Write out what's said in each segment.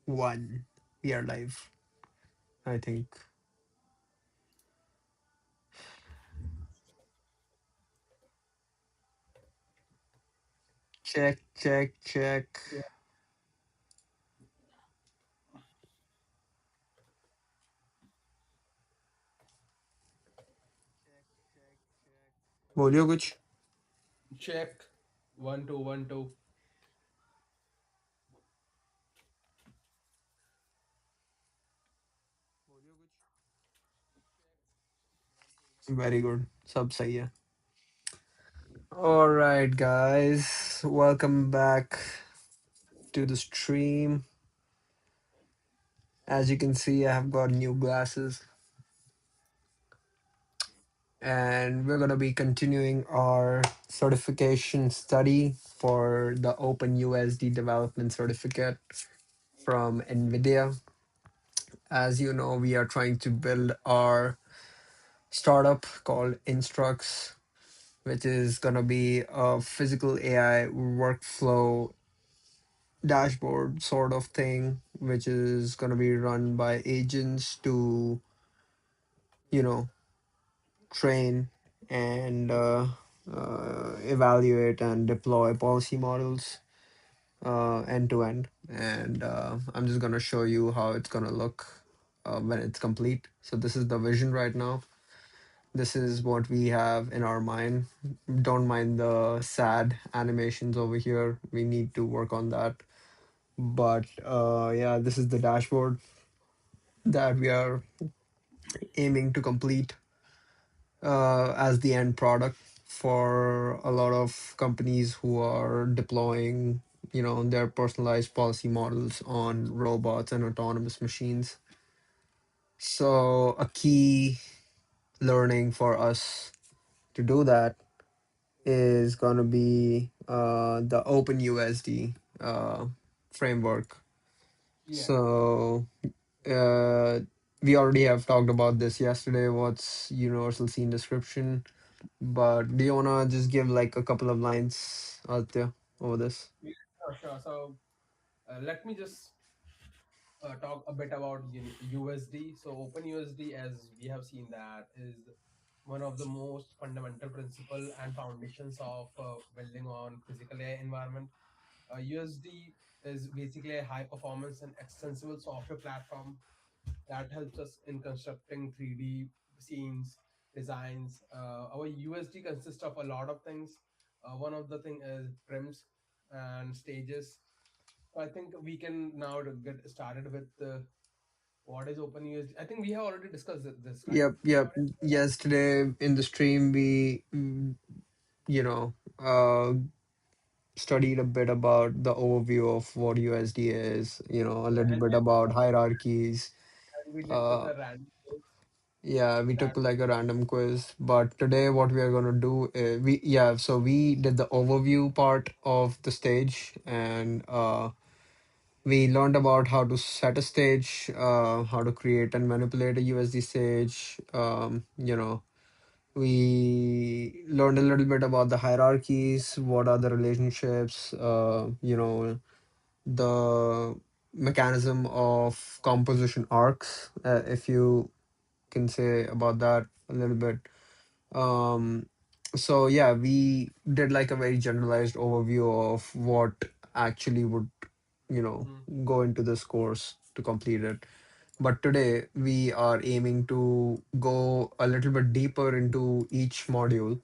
One. We are live, I think. Check, check, check. Yeah. बोलियो कुछ. Check. 1 2 1 2. Very good. सब सही है. All right, guys. Welcome back to the stream. As you can see, I have got new glasses, and we're gonna be continuing our certification study for the OpenUSD development certificate from NVIDIA. As you know, we are trying to build our startup called InstruX, which is going to be a physical AI workflow dashboard sort of thing, which is going to be run by agents to, you know, train and evaluate and deploy policy models end to end. And I'm just going to show you how it's going to look when it's complete. So, this is the vision right now. This is what we have in our mind. Don't mind the sad animations over here. We need to work on that. But yeah, this is the dashboard that we are aiming to complete as the end product for a lot of companies who are deploying, their personalized policy models on robots and autonomous machines. So a key learning for us to do that is going to be the OpenUSD framework. Yeah. So uh, we already have talked about this yesterday. What's universal scene description? But do you wanna just give like a couple of lines out there over this? Yeah, sure. So let me just talk a bit about USD. So OpenUSD, as we have seen, that is one of the most fundamental principle and foundations of building on physical AI environment. USD is basically a high performance and extensible software platform that helps us in constructing 3D scenes, designs. Our USD consists of a lot of things. One of the thing is trims and stages. So I think we can now get started with what is OpenUSD. I think we have already discussed this, right? Yep, yep. Yesterday in the stream, we you know uh, studied a bit about the overview of what USD is. A Yeah, little and, bit about hierarchies. and we did took Uh, a random quiz Yeah, we took that like a random quiz, but today what we are gonna do is so we did the overview part of the stage, and we learned about how to set a stage, how to create and manipulate a USD stage. We learned a little bit about the hierarchies, what are the relationships, the mechanism of composition arcs, if you can say about that a little bit. Um, so yeah, we did like a very generalized overview of what actually would, mhm, go into this course to complete it. But today we are aiming to go a little bit deeper into each module.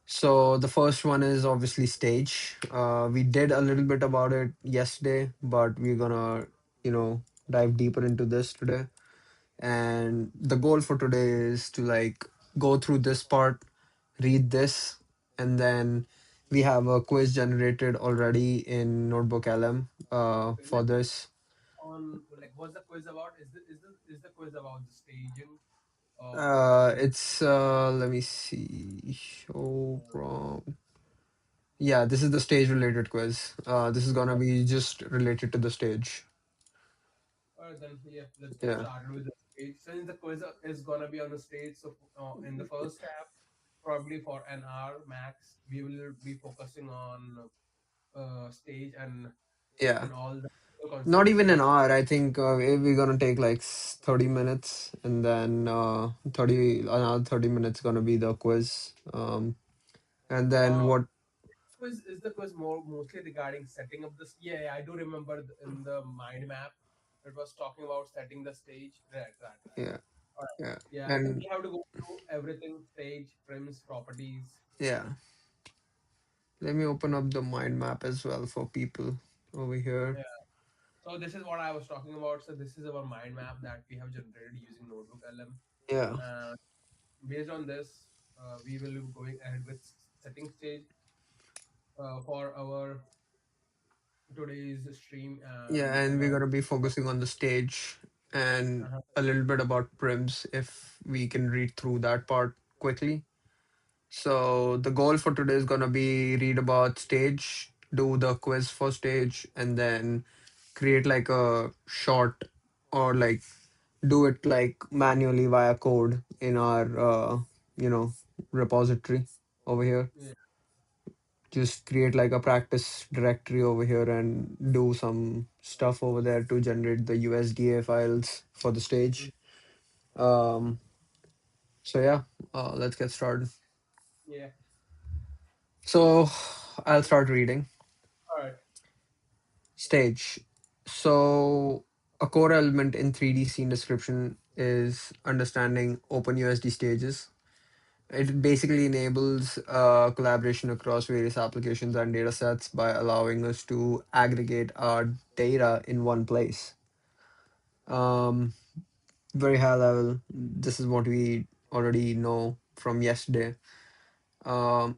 So the first one is obviously stage. We did a little bit about it yesterday, but we're gonna, dive deeper into this today. And the goal for today is to like go through this part, read this, and then we have a quiz generated already in Notebook LM okay, for let's this. on like what's the quiz about? Is the quiz about the staging of the It's let me see, show uh, prompt. Yeah, this is the stage related quiz. This is gonna uh, be just related to the stage. then yeah, let's get Yeah, started with the stage. Since the quiz is gonna be on the stage, so in the first half, probably for an hour max, we will be focusing on stage and yeah. all the Not even an consistency. hour. I think we're gonna take like 30 minutes, and then 30 another 30 minutes gonna be the quiz. And then Uh, what? is the quiz more mostly regarding setting up this? Yeah, yeah, I do remember in the mind map it was talking about setting the stage. Right, right, right. Yeah, All right. yeah, Yeah, I think and we have to go through everything: stage, prims, properties. yeah. Let me open up the mind map as well for people over here. Yeah. So this is what I was talking about. So this is our mind map that we have generated using Notebook LM. Yeah, And based on this, we will be going ahead with setting stage for our today's stream. yeah, And and we're along, gonna be focusing on the stage and uh a little bit about prims if we can read through that part quickly. So the goal for today is gonna be read about stage, do the quiz for stage, and then create like a short or like do it like manually via code in our you know repository over here. yeah, Just create like a practice directory over here and do some stuff over there to generate the USDA files for the mm, stage. Um, so yeah, let's get started. yeah. So I'll start reading. All right. Stage. So a core element in 3D scene description is understanding OpenUSD stages. It basically enables collaboration across various applications and data sets by allowing us to aggregate our data in one place. Um, Very high level. This is what we already know from yesterday.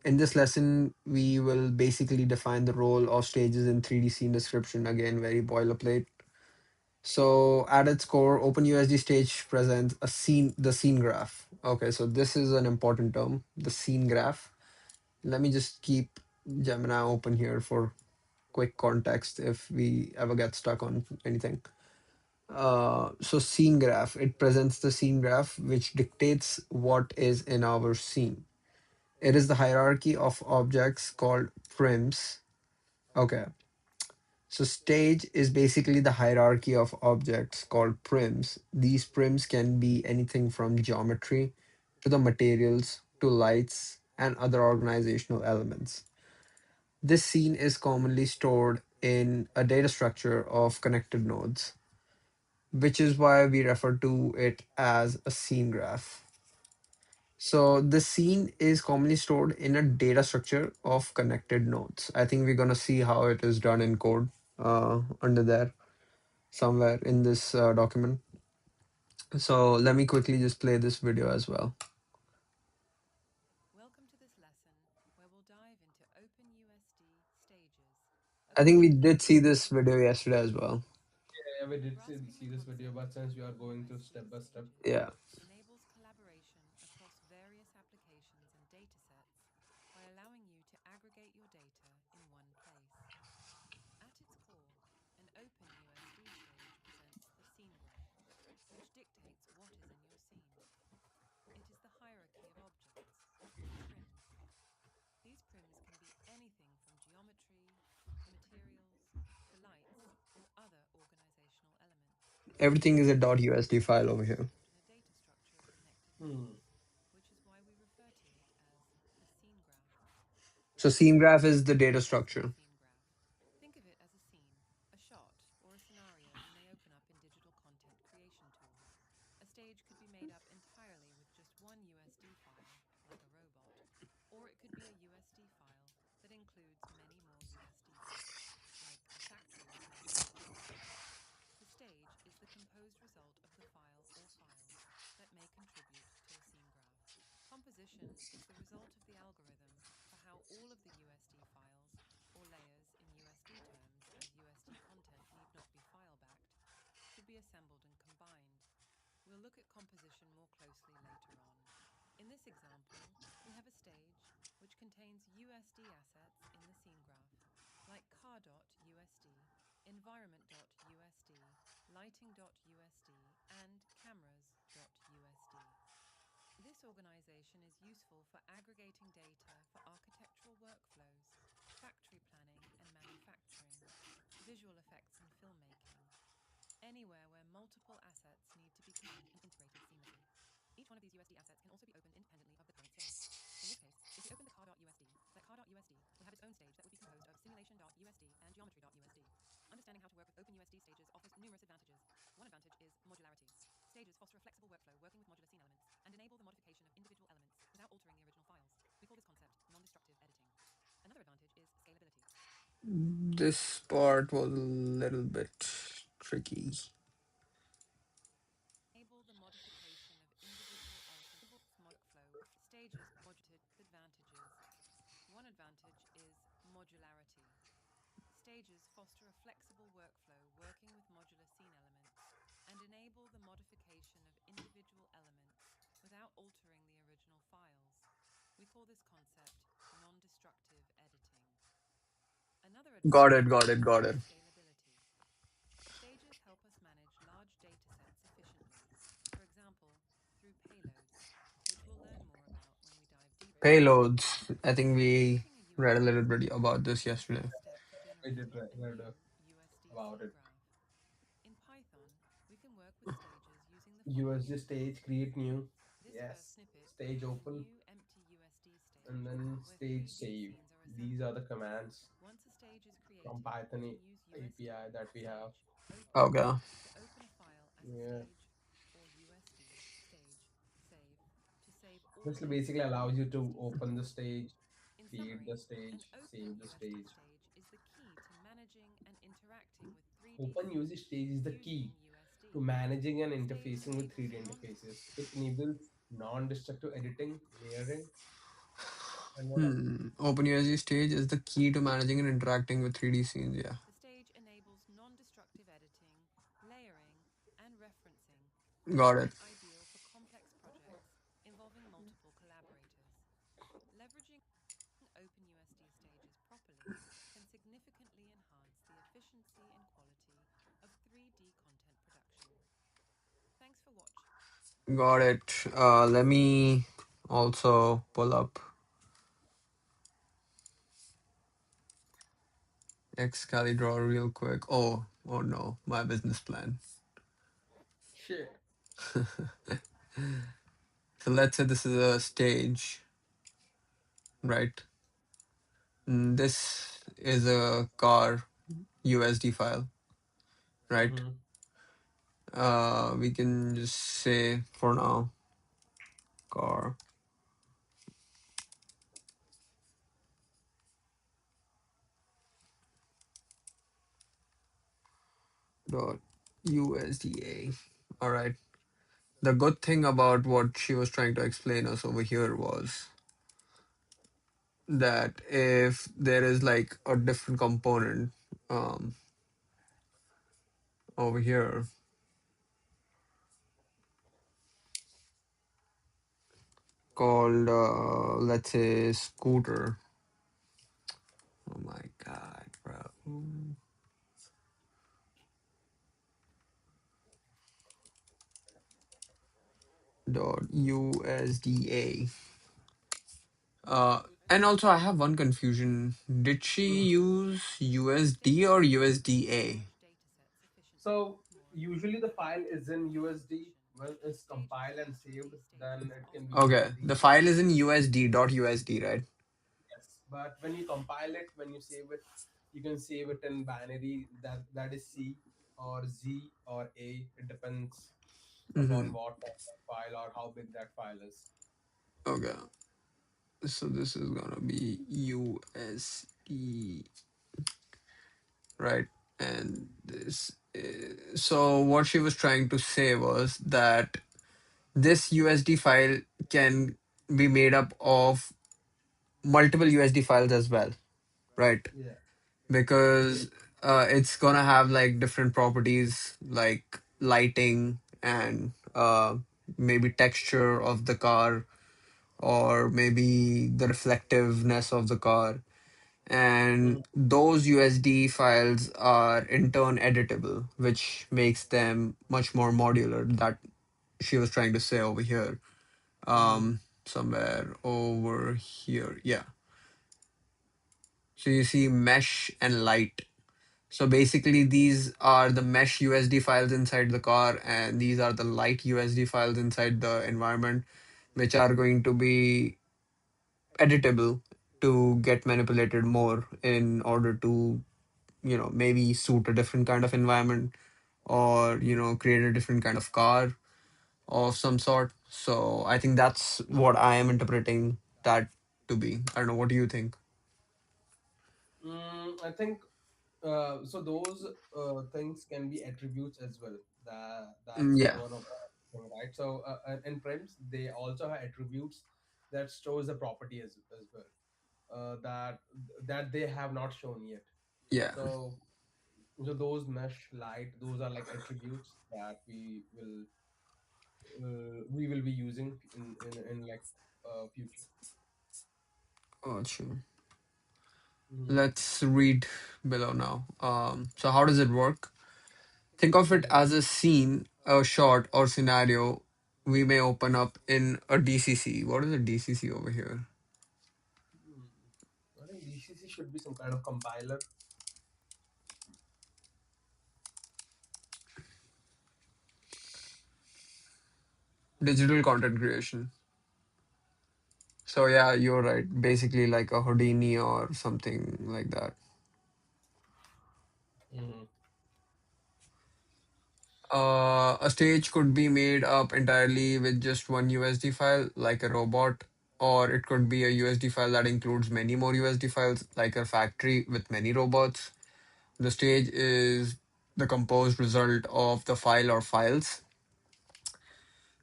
In this lesson, we will basically define the role of stages in 3D scene description. Again, very boilerplate. So at its core, OpenUSD stage presents the scene graph. Okay, so this is an important term, the scene graph. Let me just keep Gemini open here for quick context if we ever get stuck on anything. So scene graph, it presents the scene graph which dictates what is in our scene. It is the hierarchy of objects called prims. Okay, so stage is basically the hierarchy of objects called prims. These prims can be anything from geometry to the materials to lights and other organizational elements. This scene is commonly stored in a data structure of connected nodes, which is why we refer to it as a scene graph. So the scene is commonly stored in a data structure of connected nodes. I think we're gonna see how it is done in code under there somewhere in this document. So let me quickly just play this video as well. I think we did see this video yesterday as well. Yeah, we did see this video, but since we are going through step by step. Yeah. Everything is a .usd file over here. Hmm. So scene graph is the data structure. This part was a little bit tricky. Got it, got it, got it. Payloads. I think we read a little bit about this yesterday. I did read about it. USD stage, create new. Yes. Stage open, and then stage save. These are the commands from Python API that we have. Okay. Yeah. This basically allows you to open the stage, create the stage, save the stage. Open usage stage is the key to managing and interfacing with 3D interfaces. It enables non-destructive editing, layering, and what else? OpenUSD stage is the key to managing and interacting with 3D scenes. Yeah. Got it. Got it. Let me also pull up Excalibur real quick. Oh no, my business plan. Shit. So let's say this is a stage, right? This is a car USD file, right? Mm-hmm. We can just say for now car dot USDA. All right. The good thing about what she was trying to explain us over here was that if there is like a different component um, over here called let's say scooter. Oh my god, bro. Dot USDA. Uh, and also I have one confusion. Did she use USD or USDA? So usually the file is in USD. When it's compiled and saved, then it can be Okay, USD. the file is in USD dot USD, right? Yes, but when you compile it, when you save it, you can save it in binary that is C or Z or A. It depends Mm-hmm. upon what type of file or how big that file is. Okay, so this is gonna be USD, right? And this is, so what she was trying to say was that this USD file can be made up of multiple USD files as well, right? Yeah. Because it's gonna have like different properties like lighting and maybe texture of the car or maybe the reflectiveness of the car. And Mhm. those USD files are in turn editable, which makes them much more modular. That she was trying to say over here. Mhm. Somewhere over here. Yeah. So you see mesh and light. So basically, these are the mesh USD files inside the car, and these are the light USD files inside the environment, which are going to be editable to get manipulated more in order to, maybe suit a different kind of environment, or, create a different kind of car of some sort. So I think that's what I am interpreting that to be. I don't know. What do you think? I think so. Those things can be attributes as well. That's Yeah, one of the thing, right? So in prims, they also have attributes that stores the property as well. That they have not shown yet. yeah. So those mesh light, those are like attributes that we will be using in like future. Got you. Hmm. Let's read below now. So how does it work? Think of it Hmm. as a scene, a shot, or scenario we may open up in a DCC. What is a DCC over here? Hmm. I think DCC should be some kind of compiler. Digital content creation. So yeah, you're right. Basically like a Houdini or something like that. Hmm. A stage could be made up entirely with just one USD file, like a robot, or it could be a USD file that includes many more USD files, like a factory with many robots. The stage is the composed result of the file or files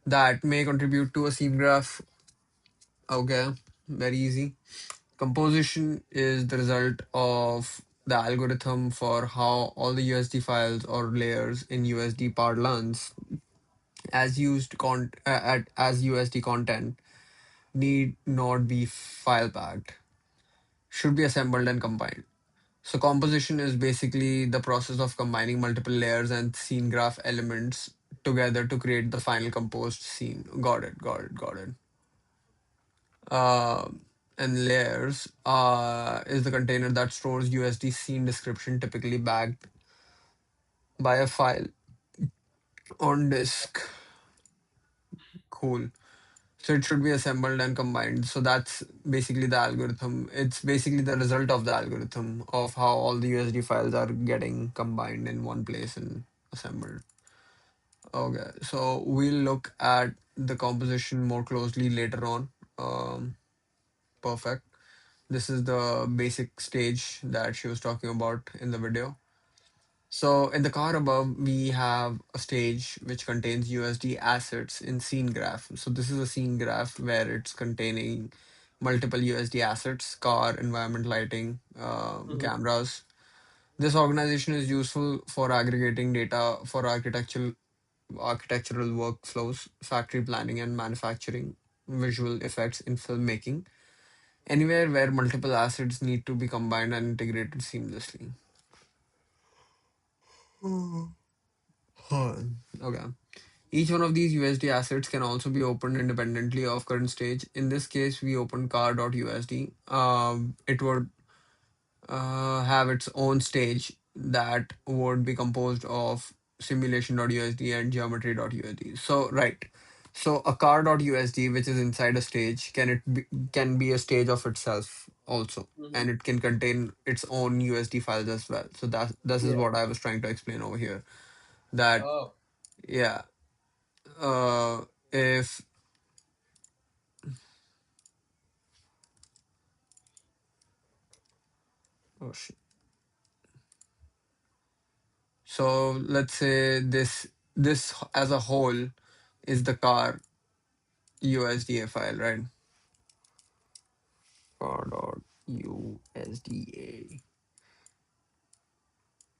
that may contribute to a scene graph. Okay, very easy. Composition is the result of the algorithm for how all the USD files or layers in USD parlance as USD content need not be file packed, should be assembled and combined. So composition is basically the process of combining multiple layers and scene graph elements together to create the final composed scene. Got it, got it, got it. Uh, and layers is the container that stores USD scene description, typically backed by a file on disk. Cool. So it should be assembled and combined. So that's basically the algorithm. It's basically the result of the algorithm of how all the USD files are getting combined in one place and assembled. Okay, so we'll look at the composition more closely later on. Um, Perfect. This is the basic stage that she was talking about in the video. So in the car above, we have a stage which contains USD assets in scene graph. So this is a scene graph where it's containing multiple USD assets, car, environment lighting, Hmm. cameras. This organization is useful for aggregating data for architectural workflows, factory planning and manufacturing, visual effects in filmmaking, anywhere where multiple assets need to be combined and integrated seamlessly. Huh. Okay. Each one of these USD assets can also be opened independently of current stage. In this case, we open car.usd. It would have its own stage that would be composed of simulation.usd and geometry.usd. So, right. So a car.usd, which is inside a stage, can be a stage of itself also, Hmm. and it can contain its own USD files as well. So that this is Yeah. what I was trying to explain over here. That Oh. yeah, if oh shit. So let's say this as a whole is the car USDA file, right? car.usda.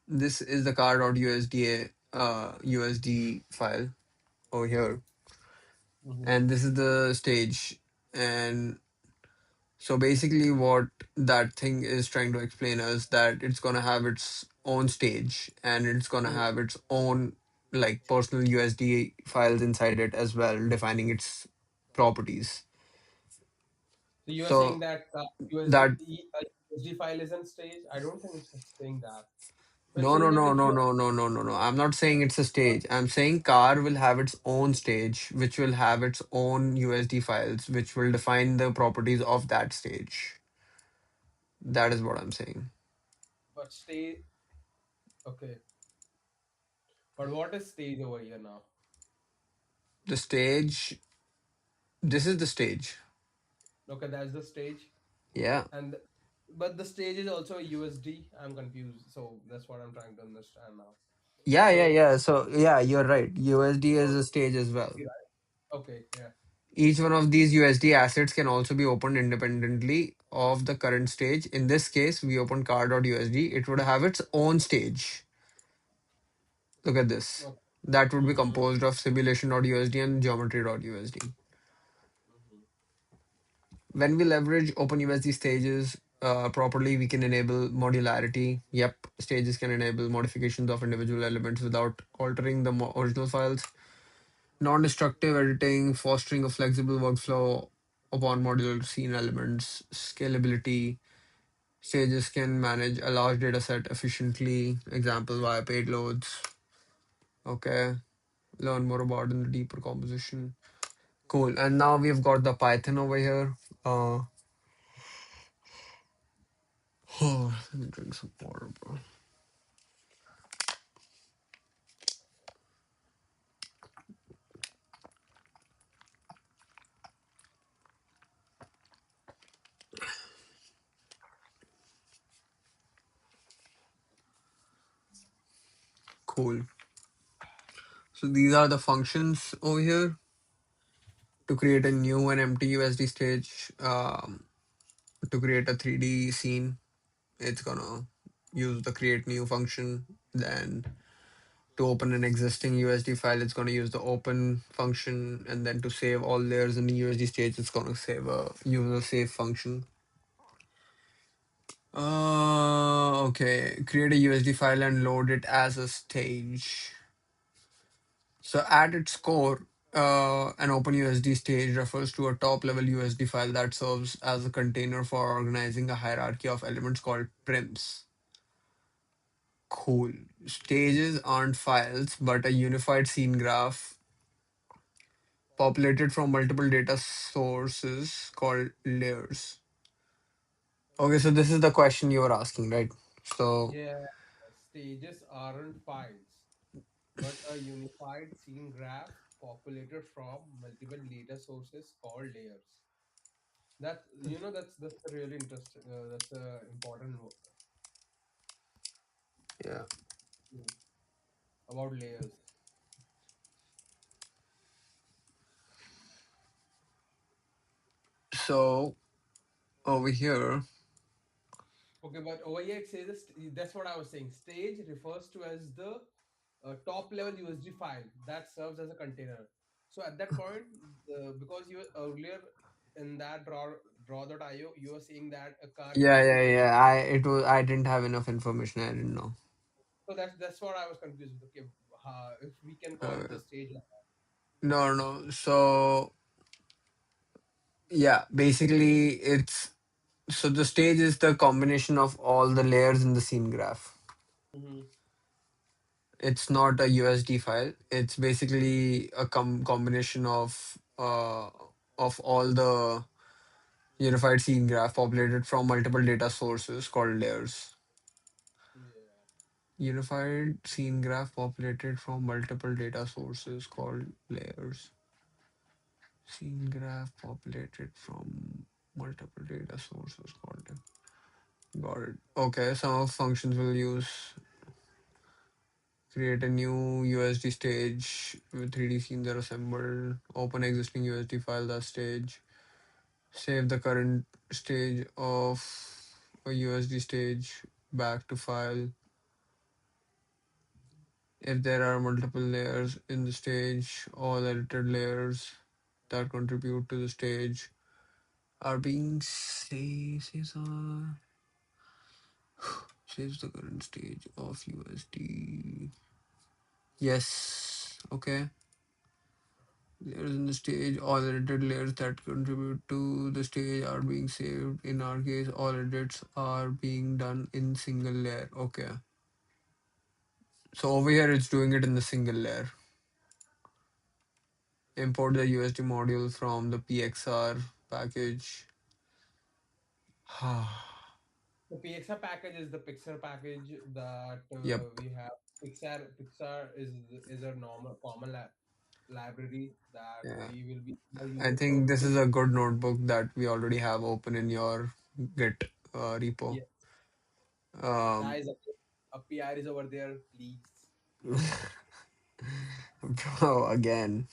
This is the car.usda USD file over here, Hmm. and this is the stage. And so basically, what that thing is trying to explain is that it's gonna have its own stage, and it's gonna Hmm. have its own like personal USD files inside it as well, defining its properties. So you are saying So that USD that USD file isn't stage? I don't think it's saying that. It's No, no, saying that no, if no, you no, no, no, no, no. I'm not saying it's a stage. I'm saying car will have its own stage, which will have its own USD files, which will define the properties of that stage. That is what I'm saying. but stay okay. But what is stage over here now? The stage, this is the stage. Okay, that's the stage. Yeah. And but the stage is also a USD. I'm confused. So that's what I'm trying to understand now. Yeah, yeah, So yeah. So, yeah, you're right. USD is a stage as well. yeah, okay, yeah. Each one of these USD assets can also be opened independently of the current stage. In this case, we opened car.usd. It would have its own stage. Look at this. Okay. That would be Mm-hmm. composed of simulation.usd and geometry.usd. Mm-hmm. When we leverage OpenUSD stages properly, we can enable modularity. Yep, stages can enable modifications of individual elements without altering the original files. Non-destructive editing, fostering a flexible workflow upon modular scene elements, scalability. Stages can manage a large data set efficiently. Example via paid loads. Okay, learn more about in the deeper composition. Cool. And now we've got the Python over here. Let me drink some water, bro. Cool. So these are the functions over here to create a new and empty USD stage. To create a 3D scene, it's gonna use the create new function. Then to open an existing USD file, it's gonna use the open function. And then to save all layers in the USD stage, it's gonna save a use a save function. Okay. Create a USD file and load it as a stage. So at its core, an OpenUSD stage refers to a top-level USD file that serves as a container for organizing a hierarchy of elements called prims. Cool. Stages aren't files, but a unified scene graph populated from multiple data sources called layers. Okay, so this is the question you were asking, right? So, Yeah, stages aren't files, but a unified scene graph populated from multiple data sources called layers. That that's a really interesting. That's a important yeah. thing about layers. So over here, Okay, but over here it says that's what I was saying. Stage refers to as the top level USD file that serves as a container. So at that point, because you were earlier in that draw.io, you were saying that a car yeah, USD yeah, file. yeah. I didn't have enough information. I didn't know. So that's what I was confused with. Okay, if we can call it Uh, the stage. no, no. So yeah, basically it's so the stage is the combination of all the layers in the scene graph. Mm-hmm. It's not a USD file. It's basically a combination of all the unified scene graph populated from multiple data sources called layers. Yeah. Unified scene graph populated from multiple data sources called layers. Scene graph populated from multiple data sources called. Got it. Okay, some of functions will use create a new USD stage with 3D scenes are assembled, open existing USD file that stage, save the current stage of a USD stage back to file. If there are multiple layers in the stage, all edited layers that contribute to the stage are being saves the current stage of USD. Yes. Okay. Layers in the stage, all edited layers that contribute to the stage are being saved. In our case, all edits are being done in single layer. Okay. So over here, it's doing it in the single layer. Import the USD module from the PXR package. The PXR package is the Pixar package that Yep. we have. Pixar is a normal common library that Yeah. we are I using think for this is a good notebook that we already have open in your Git repo. yeah. Um, Guys, a PR is over there, please. bro, again,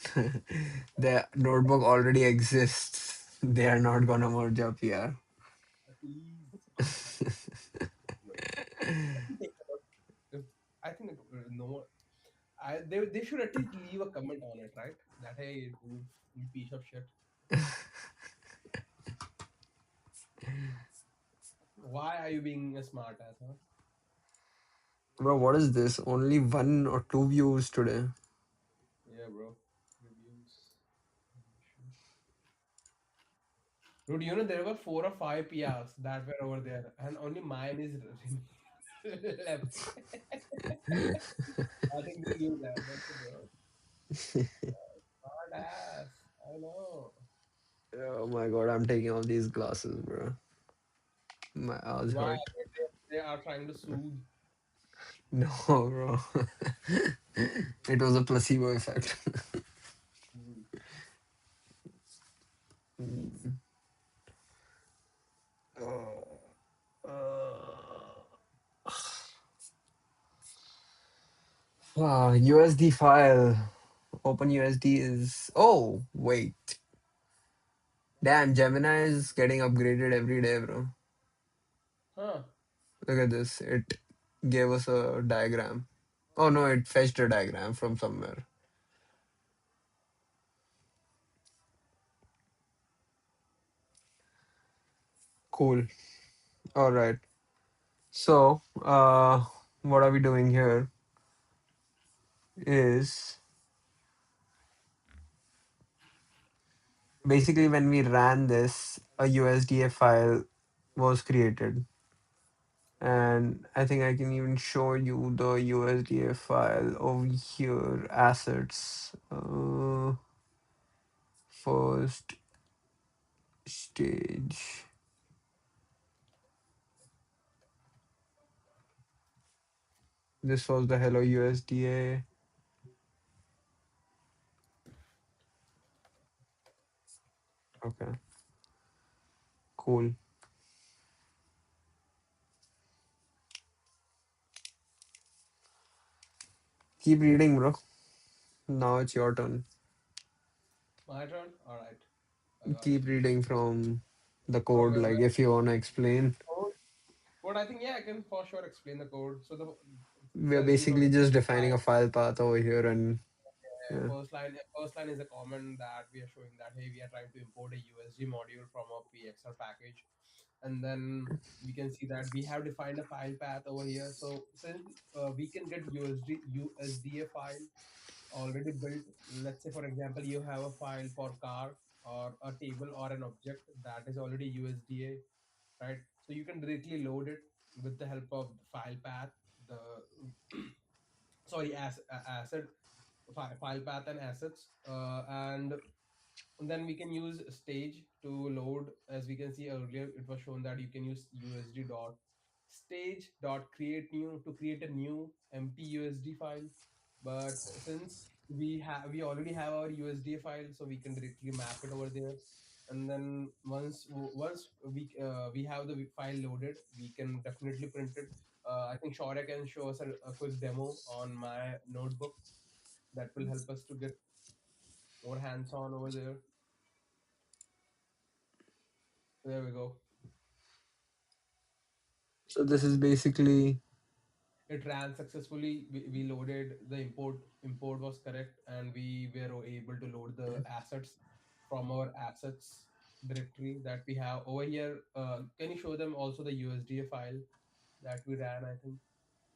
the notebook already exists. They are not gonna merge up here. Please. Let me take a look. If I think no, they should at least leave a comment on it, right? That hey, dude, you piece of shit. Why are you being a smart ass, huh? Bro, what is this? Only one or two views today. Yeah, bro. Reviews. Dude, you know there were 4 or 5 PRs that were over there, and only mine is left. I think they knew that. That's it, bro. Smart ass. I know. Oh my god, I'm taking off these glasses, bro. My eyes Why hurt. they are trying to soothe. No, bro. It was a placebo effect. Mm. USD file. OpenUSD is. Oh, wait. Damn, Gemini is getting upgraded every day, bro. Huh. Look at this. It gave us a diagram. Oh no, it fetched a diagram from somewhere. Cool. All right. So, what are we doing here is basically when we ran this, a USDA file was created. And I think I can even show you the USDA file over here, assets. First stage. This was the Hello USDA. Okay, cool. Keep reading, bro. Now it's your turn. My turn? Alright. I got Keep you. reading from the From code, where? like if you want to explain. Code? Code, I think, yeah, I can for sure explain the code. So the We're first, basically just defining a file path over here, and yeah. first line is a comment that we are showing that hey, we are trying to import a USD module from a PXR package, and then we can see that we have defined a file path over here. So since we can get USDA file already built, let's say for example you have a file for car or a table or an object that is already USDA, right? So you can directly load it with the help of the file path, the sorry asset file path and assets, and then we can use stage to load. As we can see earlier, it was shown that you can use USD dot stage dot create new to create a new empty USD file. But since we already have our USD file, so we can directly map it over there. And then once we have the file loaded, we can definitely print it. I think Shaurya can show us a quick demo on my notebook that will help us to get more hands on over there. There we go. So this is basically It ran successfully. We loaded the import was correct, and we were able to load the assets from our assets directory that we have over here. Can you show them also the USDA file that we ran? I think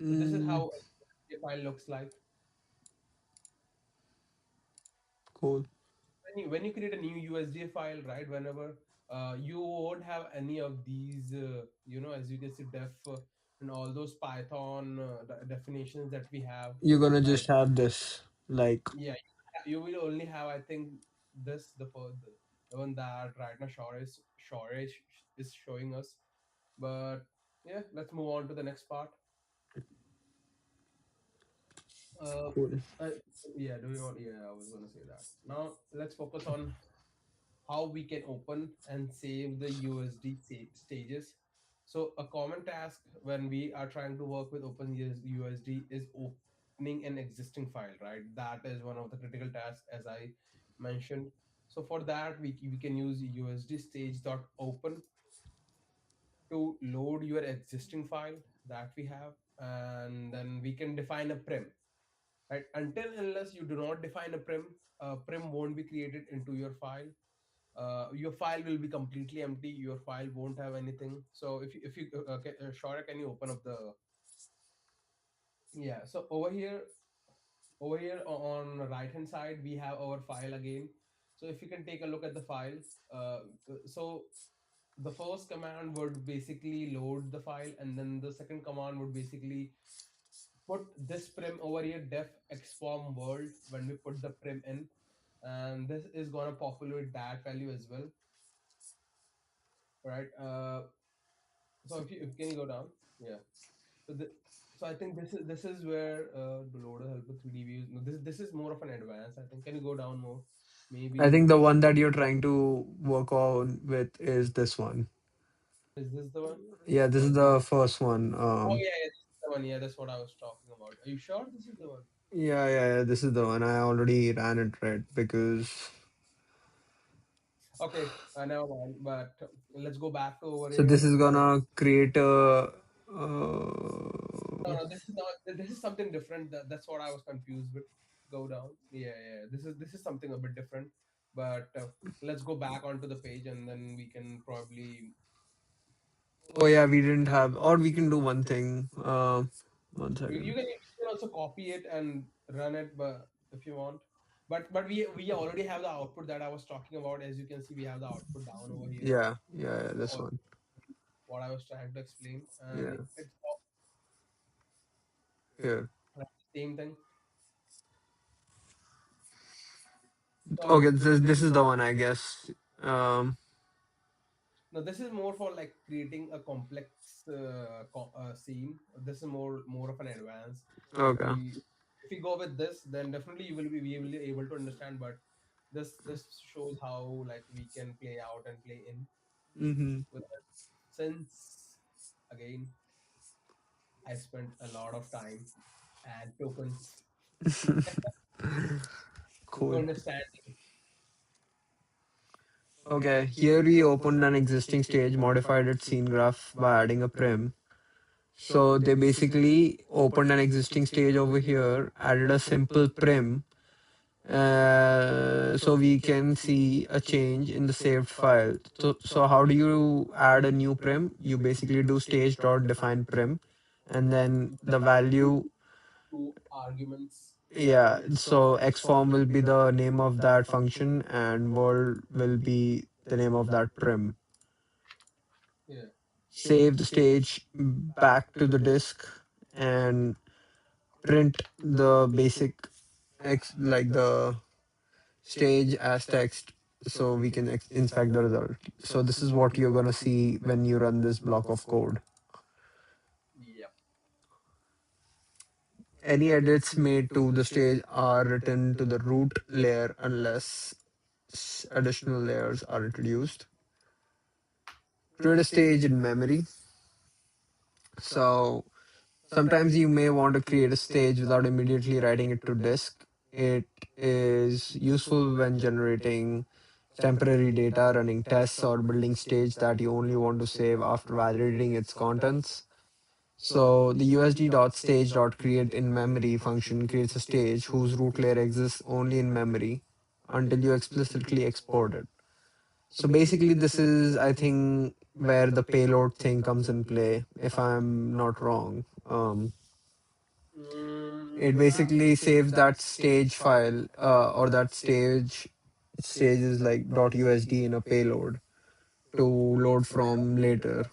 so. This is mm, how a file looks like. cool. When you create a new USDA file, right? Whenever you won't have any of these, as you can see, def and all those Python definitions that we have. You're gonna Like, just have this like yeah, you will only have, I think, this the one that right now Shore is showing us. But yeah, let's move on to the next part. Uh, cool. uh, yeah, do you want? Yeah, I was gonna say that. Now let's focus on how we can open and save the USD stages. So a common task when we are trying to work with OpenUSD is opening an existing file, right? That is one of the critical tasks, as I mentioned. So for that, we can use USD stage.open to load your existing file that we have, and then we can define a prim, right? Until unless you do not define a prim won't be created into your file. Your file will be completely empty. Your file won't have anything. So if you okay, Shora, can you open up the, yeah? So over here on the right hand side we have our file again. So if you can take a look at the file, uh, so the first command would basically load the file, and then the second command would basically put this prim over here, def exform world, when we put the prim in, and this is going to populate that value as well, right? So if you can you go down, yeah. So so I think this is where the loader help with 3D views. No, this is more of an advance, I think. Can you go down more? I think Maybe, the one that you're trying to work on with is this one. is this the one? Yeah, this is the first one. Oh yeah, yeah, this is the one. Yeah, that's what I was talking about. Are you sure this is the one? Yeah, this is the one. I already ran it right because Okay, never mind. But let's go back to over so this here. is So gonna create a no, no, this is not. This is something different. That's what I was confused with. Go down. Yeah, yeah. This is something a bit different. But let's go back onto the page, and then we can probably. oh yeah, we didn't have, or we can do one thing. One You, second. you can also copy it and run it, but if you want. But we already have the output that I was talking about. As you can see, we have the output down over here. Yeah, this Or one. what I was trying to explain, and Yeah, it's yeah. all the same thing. So Okay, this is the one, I guess. Um, now this is more for like creating a complex scene. This is more of an advance. If okay. we if we go with this, then definitely you will be able to understand. But this shows how like we can play out and play in Mm-hmm. with it. Since again I spent a lot of time and tokens to Cool. understand. Okay, here we opened an existing stage, modified its scene graph by adding a prim. So they basically opened an existing stage over here, added a simple prim, so we can see a change in the saved file. So how do you add a new prim? You basically do stage dot define prim, and then the value. Two arguments. Yeah, so xform will be the name of that function, and world will be the name of that prim. Yeah. Save the stage back to the disk and print the basic like the stage as text so we can inspect the result. So this is what you're gonna see when you run this block of code. Yep. Any edits made to the stage are written to the root layer unless additional layers are introduced. Create a stage in memory. So sometimes you may want to create a stage without immediately writing it to disk. It is useful when generating temporary data, running tests, or building stage that you only want to save after validating its contents. So the usd.stage.create in memory function creates a stage whose root layer exists only in memory until you explicitly export it. So basically, this is, I think, where the payload thing comes in play, if I'm not wrong. It Yeah. basically saves that stage file or that stage is like .usd in a payload to load from later.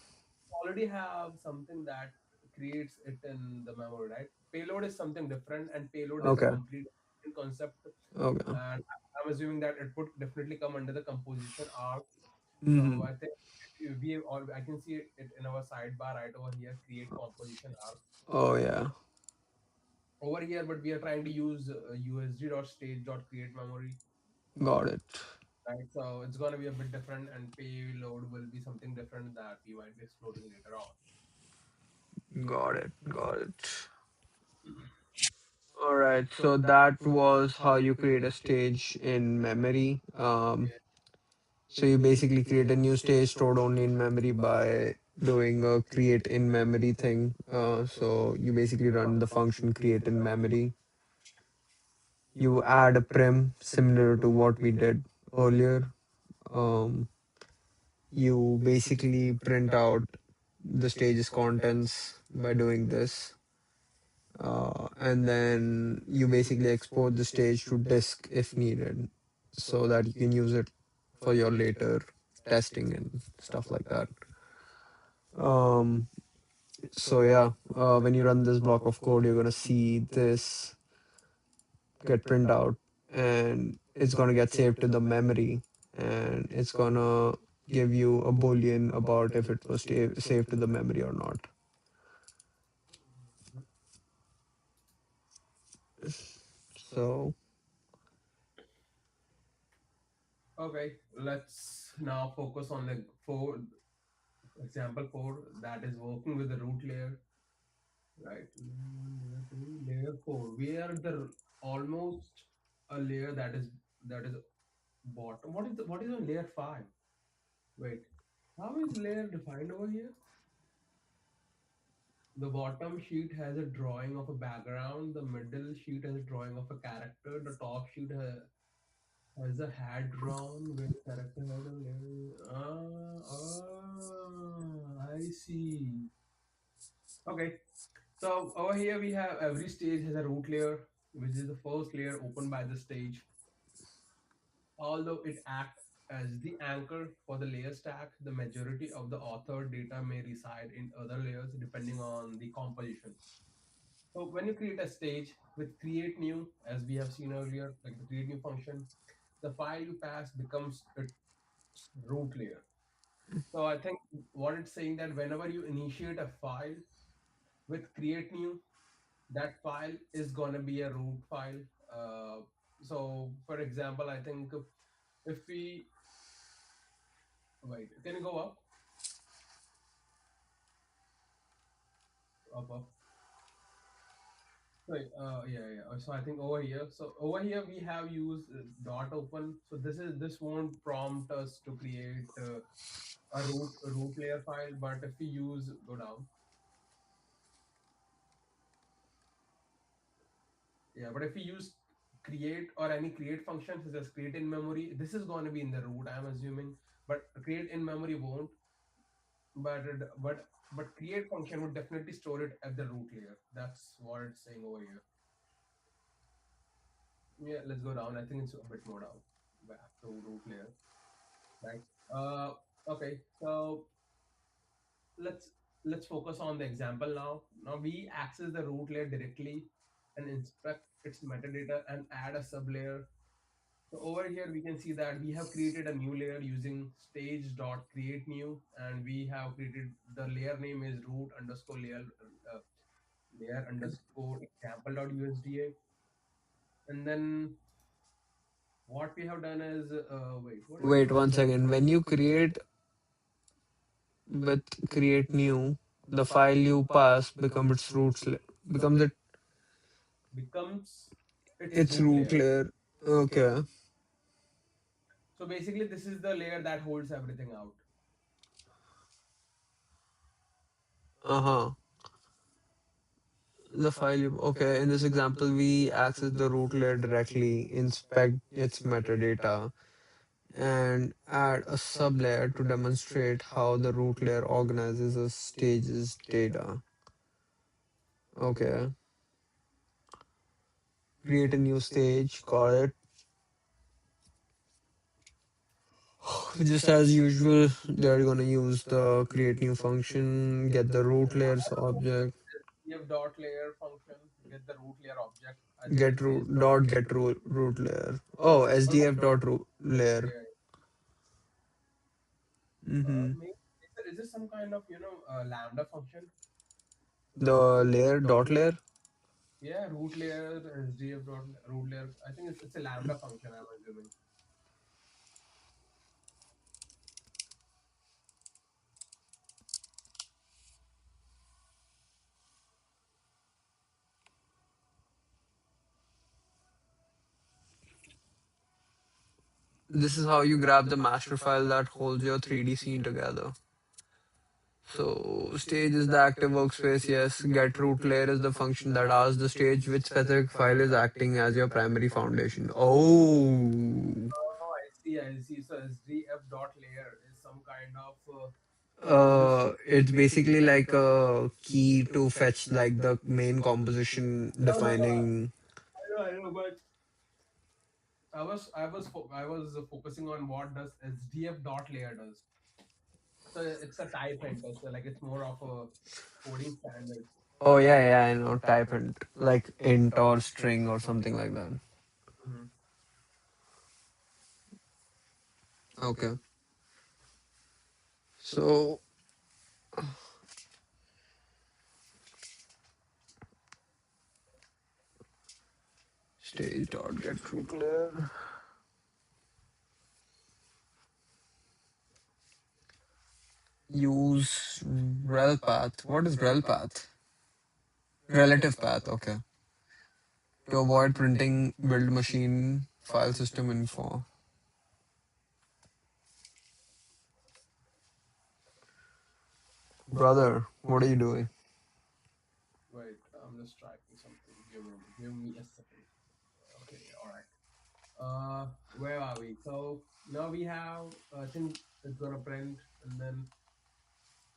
Already have something that creates it in the memory, right? Payload is something different, and payload is a Okay. complete different concept. Okay. And I'm assuming that it would definitely come under the composition arc. So Hmm. I think we all, I can see it in our sidebar right over here, create composition arc Oh yeah. over here, but we are trying to use usd.stage.create memory, Got it. right? So it's going to be a bit different, and payload will be something different that we might be exploring later on. Got it. Got it. All right. So that was how you create a stage in memory. So you basically create a new stage stored only in memory by doing a create in memory thing. So you basically run the function create in memory. You add a prim similar to what we did earlier. Um, you basically print out the stage's contents by doing this. And then you basically export the stage to disk if needed so that you can use it for your later testing and stuff like that. Um, so yeah, when you run this block of code, you're gonna see this get print out, and it's gonna get saved to the memory, and it's gonna give you a boolean about if it was saved to the memory or not. So Okay, let's now focus on the four example four, that is working with the root layer, right? Layer one, layer two, layer four. We are the almost a layer that is bottom. What is on layer five? Wait, how is layer defined over here? The bottom sheet has a drawing of a background. The middle sheet has a drawing of a character. The top sheet has a hat drawn where the character has a layer. I see. Okay, so over here we have every stage has a root layer, which is the first layer opened by the stage. Although it acts as the anchor for the layer stack, the majority of the author data may reside in other layers depending on the composition. So when you create a stage with create new, as we have seen earlier, like the create new function, the file you pass becomes its root layer. So I think what it's saying that whenever you initiate a file with create new, that file is going to be a root file. So for example, I think if we wait, can you go up? Right. Yeah. So I think over here. So over here we have used dot open. So this won't prompt us to create a root layer file. But if we use go down, yeah. But if we use create or any create function such as create in memory, this is going to be in the root, I'm assuming. But create in memory won't. But create function would definitely store it at the root layer. That's what it's saying over here. Yeah. Let's go down. I think it's a bit more down. Back to root layer. Right. Okay. So let's let's focus on the example now. Now we access the root layer directly and inspect its metadata and add a sublayer. So over here we can see that we have created a new layer using stage.create new, and we have created the layer name is root underscore layer underscore example.usda. And then what we have done is wait, what did we wait do? one second. When you create with create new, the file you pass becomes its becomes Becomes its its root root layer. layer. Okay. So basically, this is the layer that holds everything out. Uh-huh. The file you, okay, in this example, we access the root layer directly, inspect its metadata, and add a sublayer to demonstrate how the root layer organizes a stage's data. Okay. Create a new stage, got it. Just as usual, they're gonna use the create new function, get the root layers object. SDF dot layer function, get the root layer object. I think Get it says root dot get root layer. Oh, or not SDF dot. dot root layer. Yeah. Mm-hmm. Maybe is there some kind of lambda function? The layer dot layer. Yeah, root layer, SDF dot root layer. I think it's a lambda function. I'm assuming. This is how you grab the master file that holds your 3D scene together. So stage is the active workspace, yes. Get root layer is the function that asks the stage which specific file is acting as your primary foundation. Oh, Oh, I see. I see. So SDF dot layer is some kind of this. it's basically like a key to fetch like the main composition No, no, no. defining. I know, but I was focusing on what does SDF dot layer does. So it's a type enter, so like it's more of a coding standard. Oh yeah, yeah, I know. Type int like int or string or something like that. Mhm. Okay. So stage dot get root layer. Use rel path. What is rel path? Relative path. Okay. To avoid printing build machine file system info. Brother, what are you doing? Wait, I'm just typing something. Give me a second. Okay, all right. Where are we? So now we have. I think it's gonna print, and then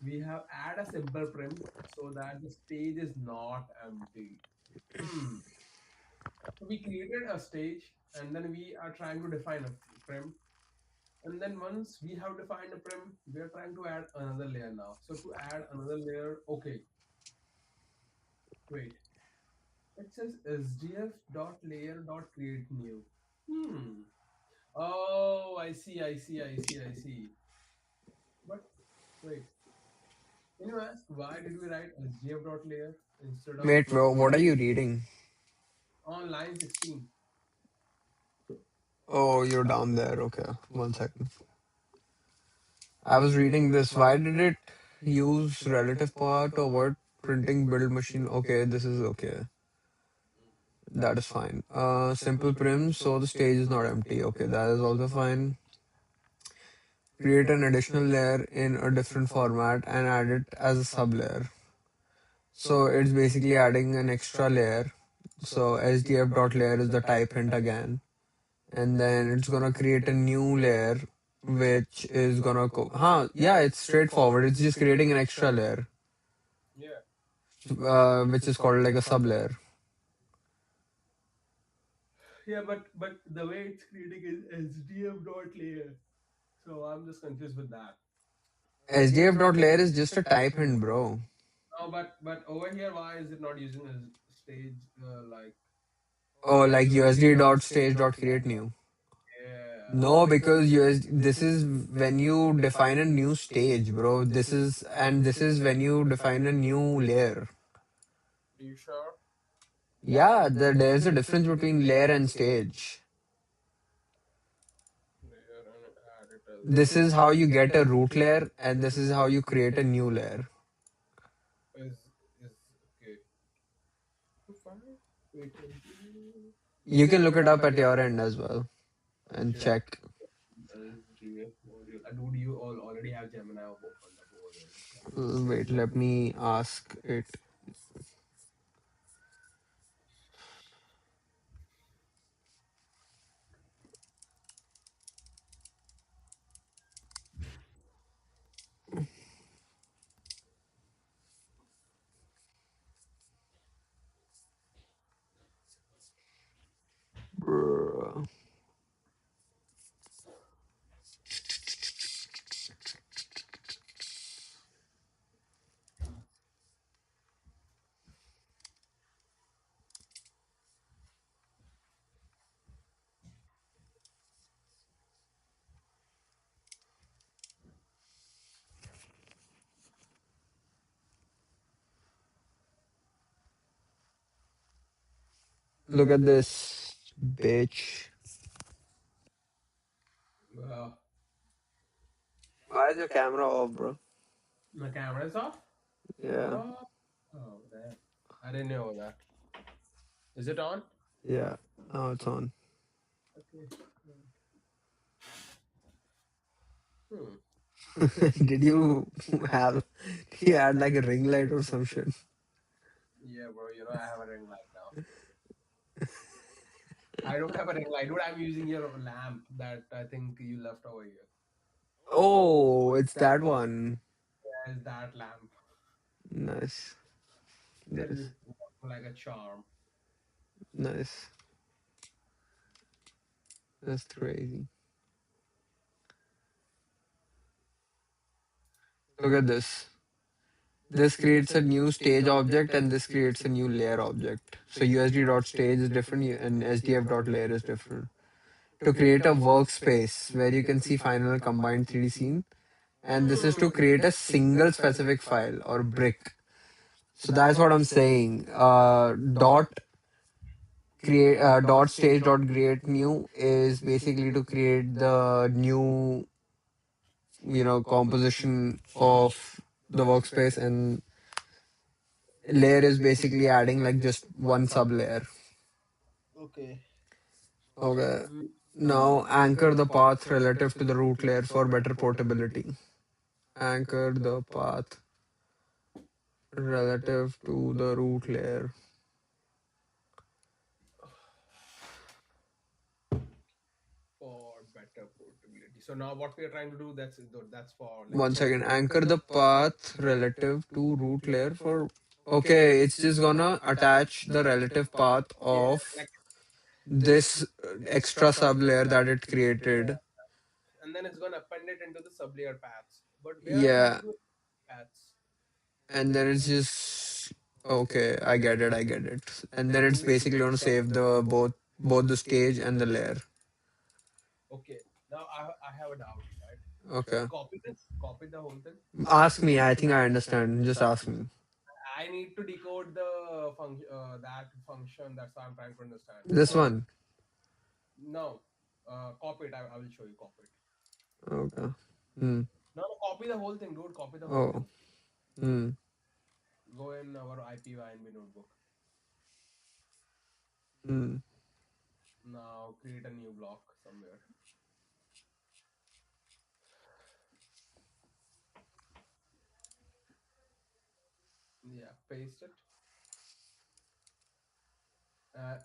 we have add a simple print so that the stage is not empty. Hmm. So we created a stage, and then we are trying to define a prim. And then once we have defined a prim, we are trying to add another layer now. So to add another layer, okay, wait. It says sdf dot layer dot create new. Hmm. Oh, I see, I see, I see, I see. But wait, can you ask why did we write sdf dot layer instead of Wait, bro, what are you reading? on line 16? Oh, you're down there. Okay, 1 second. I was reading this. Why did it use relative power to avoid printing build machine? Okay, this is okay. That is fine. Simple prim, so the stage is not empty. Okay, that is also fine. Create an additional layer in a different format and add it as a sub layer. So it's basically adding an extra layer. So sdf.layer is the type hint again. And then it's gonna create a new layer which is gonna yeah, it's straightforward. It's just creating an extra layer, Yeah. which is called like a sub layer. Yeah, but the way it's creating is sdf dot layer. So I'm just confused with that. sdf.layer is just a type hint, bro. No, but over here, why is it not using a stage like Oh, like usd.stage.create usd.stage.create new? new. Yeah. No, because this is when you define a new stage, bro. This is when you define a new layer. Are you sure? Yeah, there's a difference between layer and stage. Layer and add it as This is how you get a root layer, and this is how you create a new layer. is okay. Fine. Wait, continue. You can look it up at your end as well and Sure. check. SGF module. Dude, you all already have Gemini opened up over there. Just let me just Wait, let me ask it. Bruh. Look at this, bitch. Uh, Why is your camera off, bro? my camera is off. Yeah, What? Oh, damn. I didn't know that. Is it on? yeah. Now it's on. Okay. Hmm. Did you have? Did you add like a ring light or some shit? Yeah, bro. You know I have a ring light now. I don't have a ring light, dude. I'm using your lamp that I think you left over here. Oh, it's that one. Yeah, is that lamp? Nice, Still nice, working like a charm. nice. That's crazy. Look at this. This creates a new stage object and this creates a new layer object. So USD.stage is different and SDF.layer is different. To create a workspace where you can see final combined 3D scene, and this is to create a single specific file or brick. So that's what I'm saying. Dot stage dot create new is basically to create the new composition of the workspace, and layer is basically adding like just one sub layer. Okay. Okay. Mm. Now anchor the path relative to the root layer for better portability. Anchor the path relative to the root layer. For better portability. So now what we are trying to do, that's for like One second. Anchor the path relative to root layer for. Okay, it's just gonna attach the relative path yeah, of like this this extra sub layer that it created. and then it's gonna append it into the sublayer paths. But where are these Yeah, paths? and then it's just okay. I get it. I get it. And then it's basically gonna save the both the stage and the layer. Okay. Now I have a doubt, right? Okay. Copy this, copy the whole thing. Ask me. I think I understand. Just ask me. I need to decode the function, that function. That's what I'm trying to understand. This So one. no, copy it. I will show you. Copy it. Okay. Hmm. No, no, copy the whole thing, dude. Copy the whole Oh. thing. Hmm. Go in our IPYNB notebook. Hmm. Now create a new block somewhere. Yeah, paste it,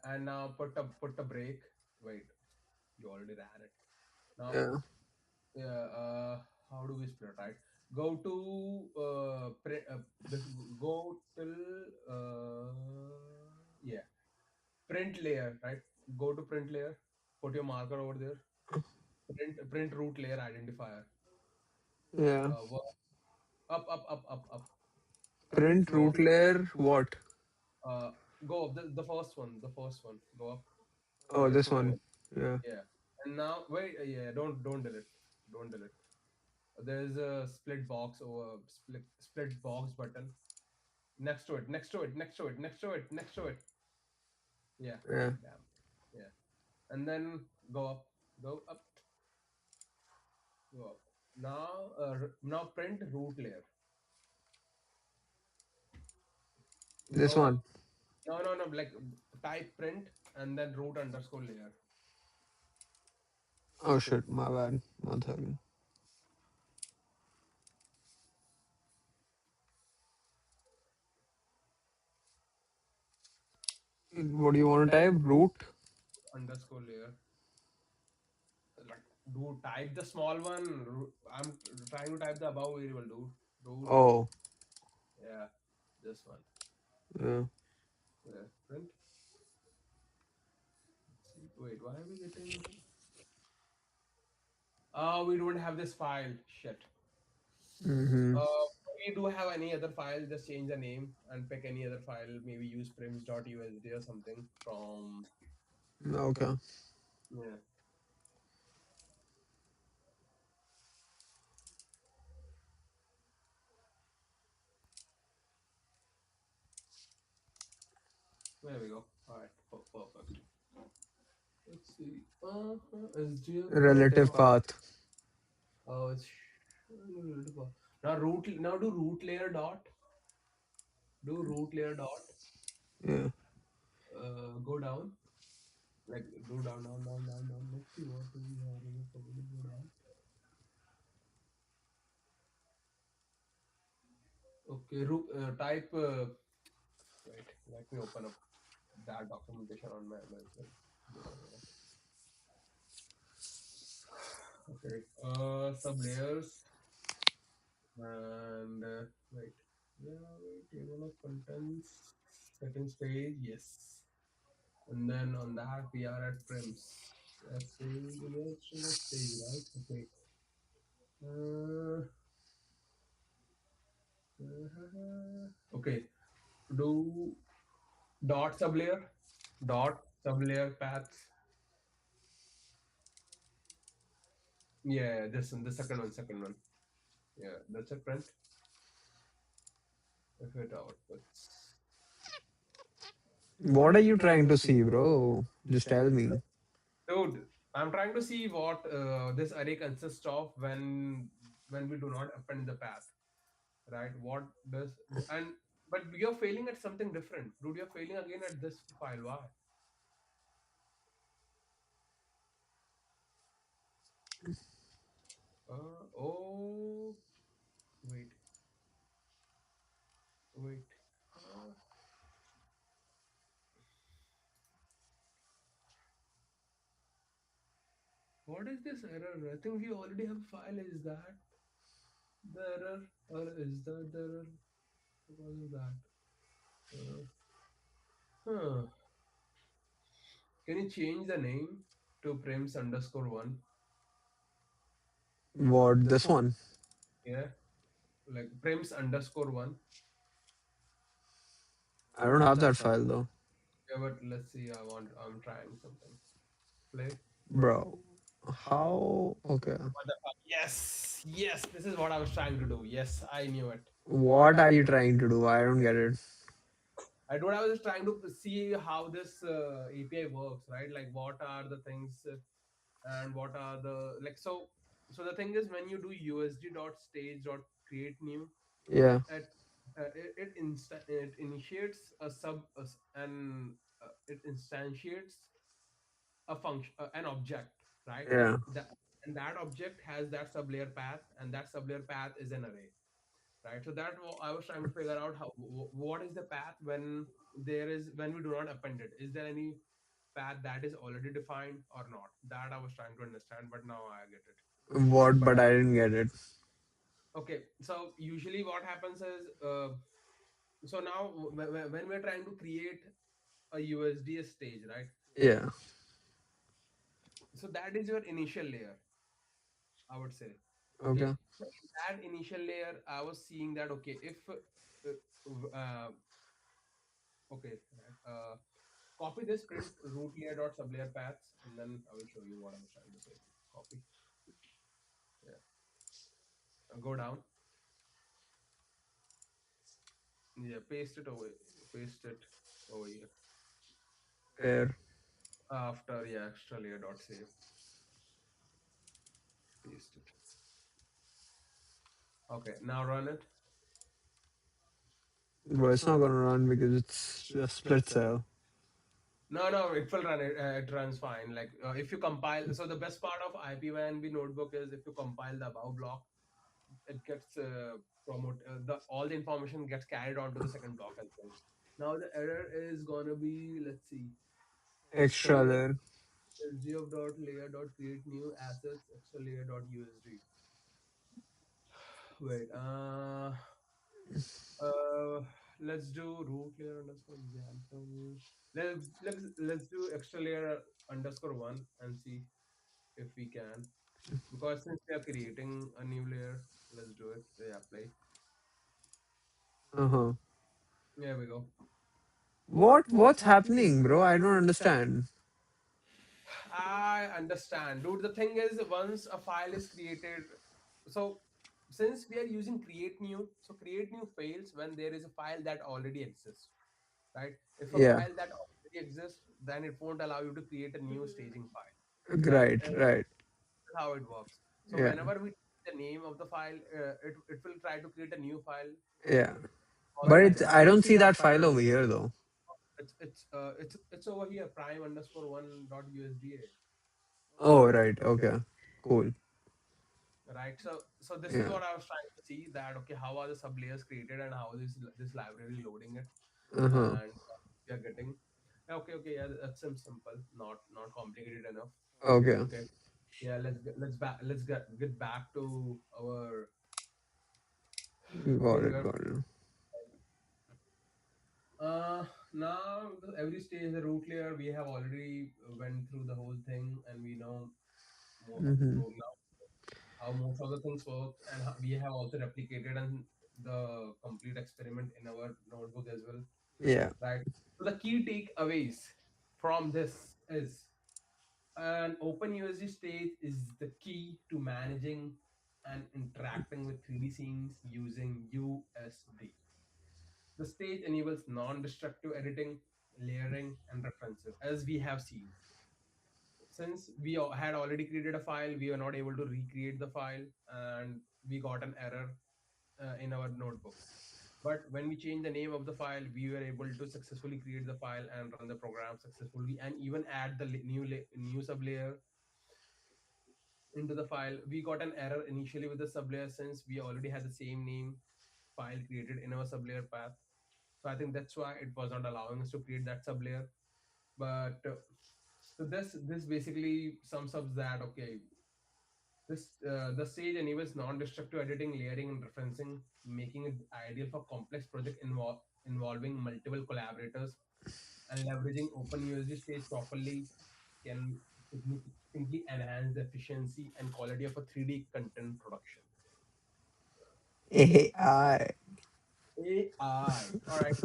and now put a break. Wait, you already ran it. Now, Yeah. yeah. How do we split? Right. Go to go till yeah, print layer. Right. Go to print layer. Put your marker over there. Print root layer identifier. Yeah. Up. Print Print root layer. What? uh go up the first one, go up. Oh, Oh, you're this scrolling. one. Yeah. Yeah. And now wait, yeah, don't delete. Don't delete. There's a split box or split box button next to it, next to it. Yeah. Yeah. Damn. Yeah. And then go up, go up, go up. Now now print root layer. This Go one. up. No, like type print and then root underscore layer. Oh shit. My bad. One second. What do you want to type? Root. Underscore layer. Like, dude, type the small one. I'm trying to type the above variable, dude. Dude, Oh. yeah, this one. Yeah. Yeah, print. Let's see. Wait, why are we getting? Oh, we don't have this file. Shit. Mm-hmm. We do have any other file. Just change the name and pick any other file. Maybe use prims.usd or something from. Okay. Yeah. There we go. All right, perfect. Let's see. SDF relative Relative path. path. It's relative path. Now root. Now do root layer dot. Do root layer dot. Yeah. Go down. Like do down. Let's see what do we have. Probably go down. Okay. Type. Wait. Let me open up that documentation on my as well. Okay. Sub layers and wait. Yeah. Wait. Table of contents. Second stage. Yes. And then on that we are at frames. Stage. We are still at stage, right? Okay. Uh, okay. Do dot sublayer. Dot sublayer paths. Yeah, this one, the second one, second one. Yeah, that's a print. If it outputs. What are you trying to see, bro? Just tell me. Dude, I'm trying to see what this array consists of when we do not append the path, right? What does and but you're failing at something different, dude. You're failing again at this file. Why? Oh, wait, wait. Uh, what is this error? I think we already have a file. Is that the error, or is that the error because of that? Uh, huh. Can you change the name to prims underscore one? What? This one? Yeah, like prims underscore one. I don't have that file though. Yeah, but let's see. I'm trying something. Play. Bro. How? Okay. What the fuck? Yes, yes. This is what I was trying to do. Yes, I knew it. What are you trying to do? I don't get it. I was just trying to see how this API works, right? Like, what are the things and what are the like. So the thing is, when you do USD dot stage dot create new, Yeah. at it initiates a sub and it instantiates a function, an object, right? Yeah. That and that object has that sublayer path, and that sublayer path is an array, right? So I was trying to figure out what is the path when we do not append it. Is there any path that is already defined or not? That I was trying to understand, but now I get it. What? But But I didn't get it. okay, so usually what happens is, so now when we're trying to create a USD stage, right? Yeah. So that is your initial layer, I would say. Okay, Okay. so in that initial layer, I was seeing that okay, if okay, right, copy this print root layer dot sublayer paths, and then I will show you what I was trying to say. Copy, yeah, go down, yeah, paste it over here Where? after yeah extra layer dot save, paste it. Okay, now run it. Bro, it's not gonna run because it's a split cell. No, no, it will run. It runs fine. Like if you compile, so the best part of IPYNB notebook is if you compile the above block, it gets the all the information gets carried on to the second block as well. Now the error is gonna be, let's see, Extra extra there. sgf dot layer dot create new assets extra layer dot usd. Wait, uh, let's do root layer underscore example. Let's do extra layer underscore one and see if we can. Because since we are creating a new layer, let's do it. Yeah, play. Uh-huh. There we go. What's happening, bro? I don't understand. I understand, dude. The thing is, once a file is created, so since we are using create new, so create new fails when there is a file that already exists, right? If a Yeah. file that already exists, then it won't allow you to create a new staging file. Right? Right, right. That's how it works. So Yeah, whenever we change the name of the file, it will try to create a new file yeah. all the But time. it's I don't see that file over here though. It's over here, prime underscore one dot USDA. Oh, right. Okay. Cool. Right. So this is Yeah. what I was trying to see, that okay, how are the sub layers created and how this library loading it, Uh-huh. and we are getting okay, yeah, that's simple, not complicated enough. Okay. Okay, yeah, let's get back to our Got thing it, where got it. uh now every stage the root layer we have already went through the whole thing, and we know Mm-hmm. now how most of the things work, and we have also replicated and the complete experiment in our notebook as well, Yeah. right? So the key takeaways from this is an OpenUSD stage is the key to managing and interacting with 3D scenes using USD. The stage enables non-destructive editing, layering, and referencing, as we have seen. Since we had already created a file, we were not able to recreate the file, and we got an error in our notebook. But when we change the name of the file, we were able to successfully create the file and run the program successfully, and even add the new sublayer into the file. We got an error initially with the sublayer since we already had the same name file created in our sublayer path. So I think that's why it was not allowing us to create that sublayer. But so this basically sums up that okay, this the stage enables non-destructive editing, layering, and referencing, making it ideal for complex project involving multiple collaborators, and leveraging OpenUSD stage properly can significantly enhance the efficiency and quality of a 3D content production. AI. AI. All right.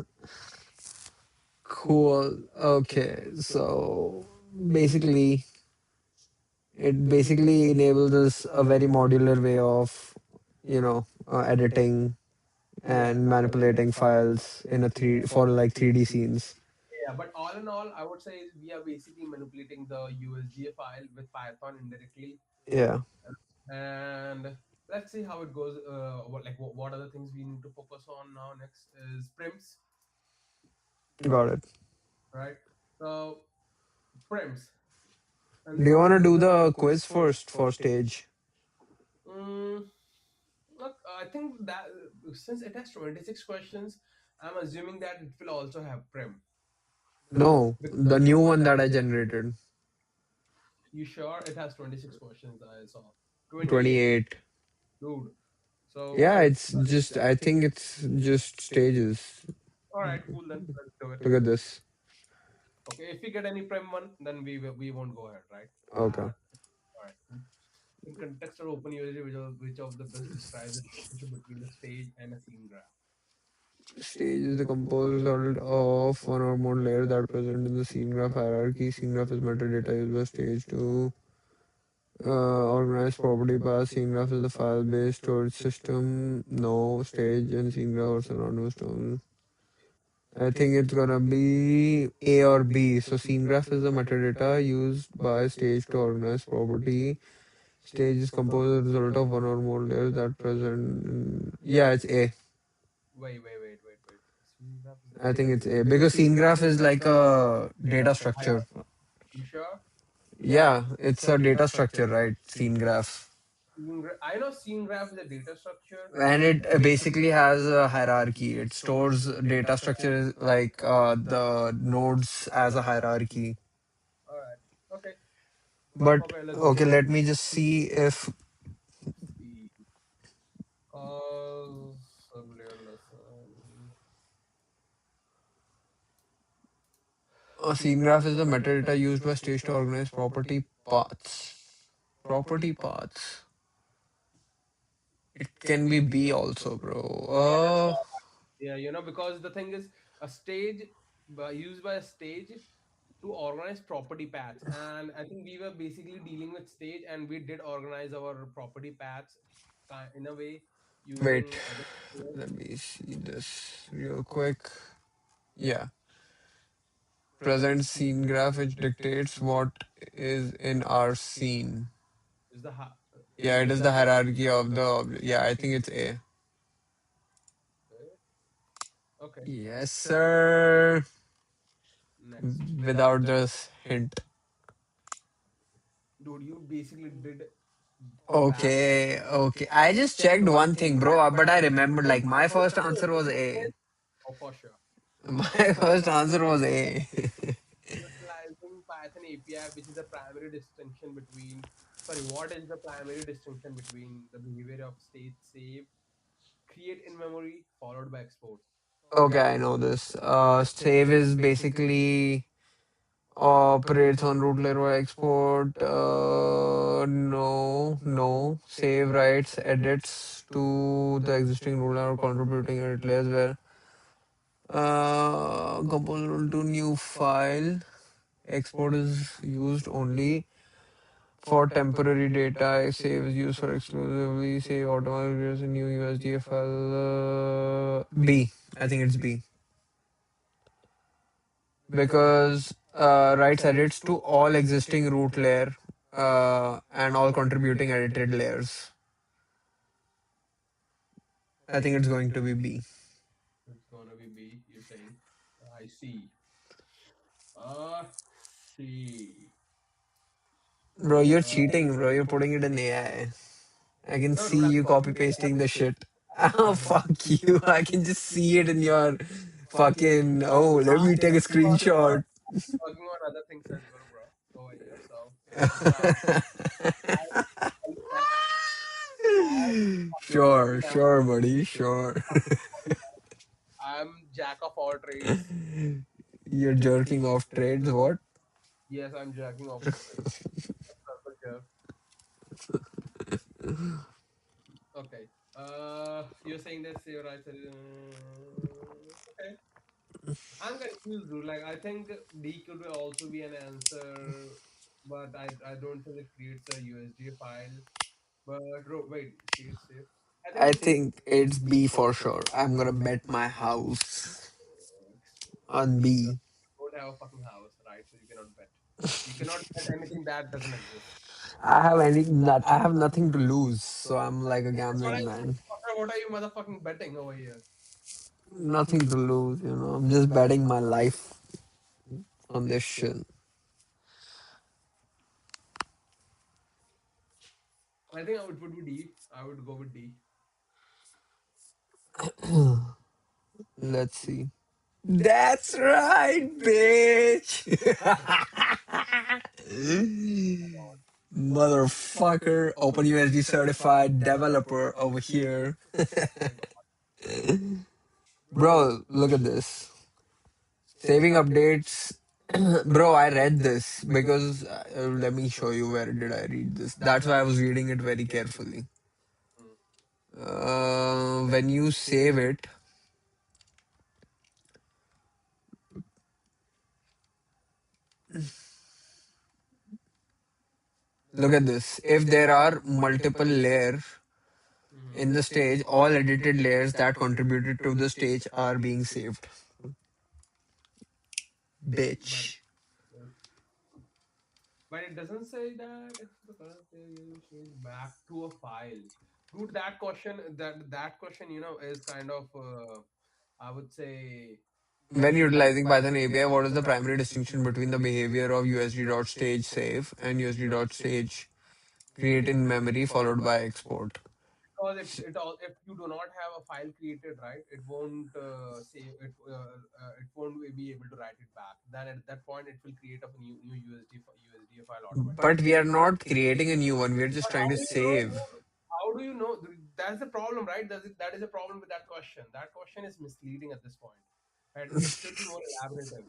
Cool. Okay. So basically, it basically enables us a very modular way of, editing Yeah. and manipulating files in a three for like 3D scenes. Yeah, but all in all, I would say is we are basically manipulating the USDA file with Python indirectly, Yeah. and let's see how it goes. What are the things we need to focus on now? Next is prims, Got it. right? So prims, and Do you want to do the quiz first for stage? mm, look, I think that since it has 26 questions, I'm assuming that it will also have prim. No, Bec- the new one that I generated. You sure it has 26 questions? I saw 28, 28. dude. So Yeah, it's just, I think it's just stages. all right, cool then. Let's do it. Look at this. Okay, if we get any prime one, then we won't go ahead, right? Okay. All right. In context of OpenUSD, which of the best describes the relationship between the stage and a scene graph? Stage is the composed result of one or more layers that present in the scene graph hierarchy. Scene graph is metadata used by stage to organize property paths. Scene graph is the file-based storage system. No, stage and scene graph are synonymous terms. I think it's gonna be A or B. So scene graph is the metadata used by stage to organize property. Stage is composed as a result of one or more layers that present. Yeah, it's A. Wait. Scene graph is the I think it's metadata. A because scene graph is like a data structure. You sure? Yeah, it's a data structure, right? Scene graph. I know scene graph is a data structure. And it basically has a hierarchy. It stores data structure like the nodes as a hierarchy. All right. Okay. But Okay. Let's okay, let me just see if see. Cause sublayer lesson. a scene graph is the metadata used by stage to organize property paths. Property paths. It can be B also, Yeah, that's bro. what. Yeah, because the thing is, a stage used by a stage to organize property paths, and I think we were basically dealing with stage, and we did organize our property paths in a way Wait, using other layers. let me see this real quick. Yeah, present scene graph which dictates what is in our scene. Is the Yeah, it is is the the hierarchy of the yeah, I think it's A. okay. Yes, sir. Next, Without this hint. dude, you basically did back. Okay, okay. I just checked one thing, bro, but I remembered like my first answer was A. Oh, for sure. My first answer was A. Utilizing Python API, which is the primary distinction between, sorry, what is the primary distinction between the behavior of state save, create in memory, followed by export? Okay, I know this. Save is basically operates on root level export. No, no. Save writes edits to the existing root level contributing edit layers where compose to new file. Export is used only for temporary data. Save is used for exclusively save automatically creates a new USDF file. B. I think it's B because writes edits to all existing root layer and all contributing edited layers. I think it's going to be B. It's gonna be B, you're saying. I see. Uh, see. Bro, you're Uh, cheating, bro. You're putting it in AI. I can no, dude, see I'm you copy copying it. pasting the shit. Oh, fuck you. I can just see it in your fucking. Oh, let me take a screenshot. Working on other things as well, bro. Over here, so just allow. I, Sure, sure, buddy, sure. I'm jack of all trades. You're jerking off trades, what? Yes, I'm jacking off the trades. Perfect, yeah. Okay. You're saying that say right. Okay. I'm confused, dude. Like, I think D could also be an answer, but I don't think it creates a USD file. But wait, state safe. I think I it's A. think it's B for sure. I'm gonna bet my house on You B. don't have a fucking house, right? So you cannot bet. You cannot bet anything that doesn't exist. I have nothing to lose, so I'm like a That's what I. gambling man. What are you motherfucking betting over here? Nothing to lose, I'm just betting my life on this shit. I think it would be D. I would go with D. Let's see. That's right, bitch. Motherfucker, OpenUSD certified developer over here. My God, Bro, look at this. Saving updates. Bro, I read this because let me show you where did I read this. That's why I was reading it very carefully. mm, When you save it, look at this. If there are multiple layers in the stage, all edited layers that contributed to the stage are being saved. but Bitch. but it doesn't say that if the current layer change back to a file. Dude, that question, is kind of I would say When mentioned by utilizing Python API, what is the primary distinction between the behavior of USD.stage save and USD.stage create in memory followed by export? because if you do not have a file created, right, it won't save it. It won't be able to write it back. Then at that point, it will create a new USD file But automatically. we are not creating a new one, we're just But trying how to do you know? save. How do you know? That's the problem, right? That is a problem with that question. That question is misleading at this point. Right? It should be more elaborative.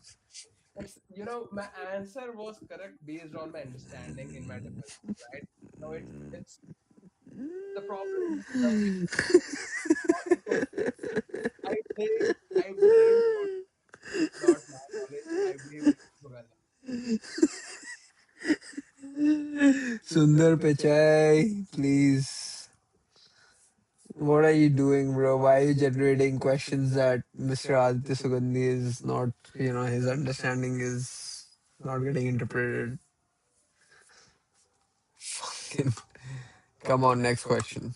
My answer was correct based on my understanding in my defense, right? So it's the problem is that we not because I blame not my knowledge. I blame Google. Sundar Pichai, please. What are you doing, bro? Why are you generating questions that Mr. Aditya Sugandhi is not, his understanding is not getting interpreted? Come on, next question.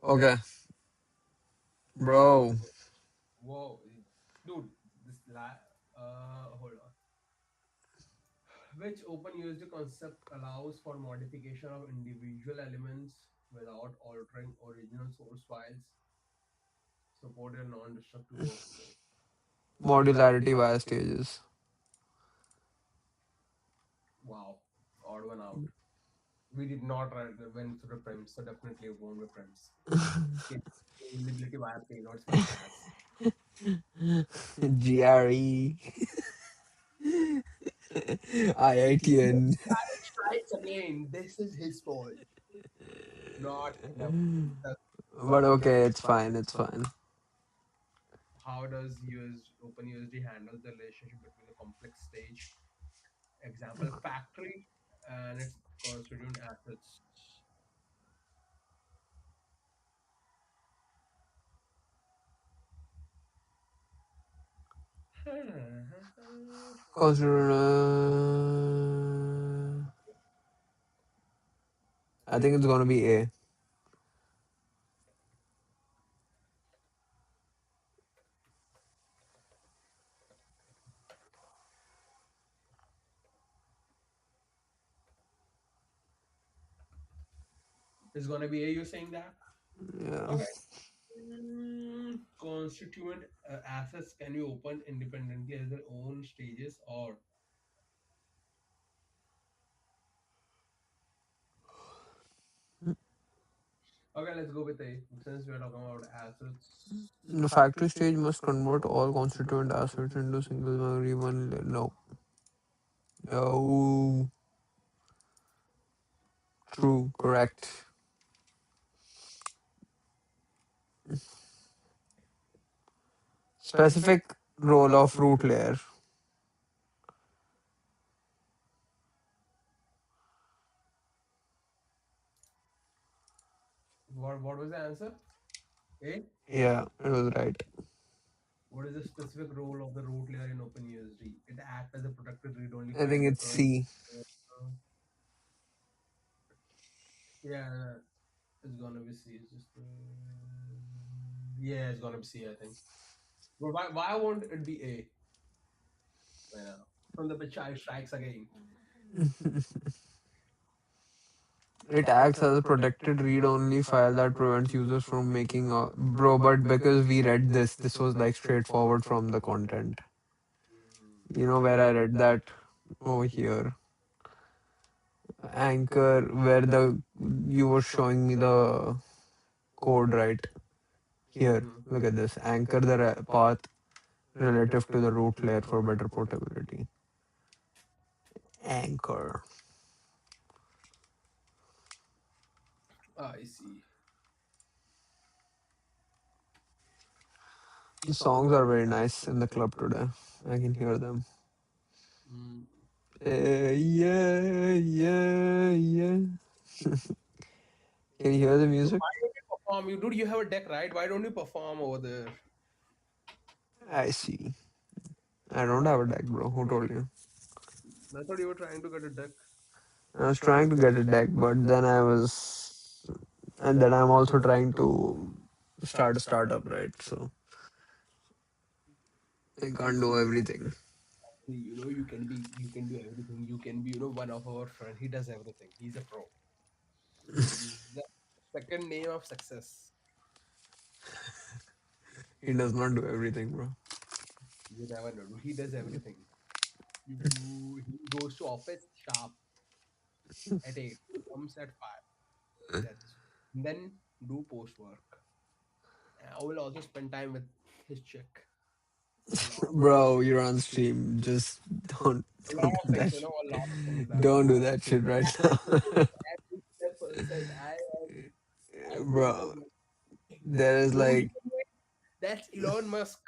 Okay, bro. Whoa, dude, this hold on. Which OpenUSD concept allows for modification of individual elements without altering original source files? Support a non-destructive workflow. Modularity via stages. Wow, odd one out. We did not write went through the premise, so definitely it won't be premise. Scalability via payload space as. GRE. IITN. Strikes again. This is his fault, not the. But okay, it's fine, it's fine. How does OpenUSD handle the relationship between the complex stage, example factory, and its constituent assets? Consider, I think it's gonna be A. It's gonna be a you saying that? Yeah. Okay. Constituent assets can be opened independently as their own stages, or okay, let's go with A since we are talking about assets. The factory stage must convert all constituent assets into single memory no. Oh, true, correct. Specific role of root layer. What was the answer? A. Yeah, it was right. What is the specific role of the root layer in OpenUSD? It acts as a protected read-only I file think that it's prevents. C. Uh, yeah, it's gonna be C. It's just yeah, it's gonna be C. I think. But why won't it be A right now? From the Pixar strikes again. It acts as a protected read-only file that prevents users from making bro. But because we read this was like straightforward from the content. You know where I read that over here. Anchor, where the you were showing me the code right here. Mm-hmm. Look at this. Anchor the path relative to the root layer for better portability. Anchor. I see. The songs are very nice in the club today. I can hear them. Mm. Yeah, yeah, yeah. Can you hear the Dude, music? why don't you perform? Dude, you have a deck, right? Why don't you perform over there? I see. I don't have a deck, bro. Who told you? I thought you were trying to get a deck. I was trying to get a deck, but then I was, and then I'm also trying to start a startup, right? So I I can't do see. everything. You can do everything. You can be, one of our friend. He does everything. He's a pro. He's the second name of success. He does not do everything, bro. You never know. He does everything. He goes to office sharp at 8, comes at 5. That's then do post work. I will also spend time with his chick. A lot of Bro, you're on stream. Just don't a lot don't of do things, that shit. a lot of things that Don't I do that shit right now. every step person. I do Bro, Elon. there is Dude, like, that's Elon Musk.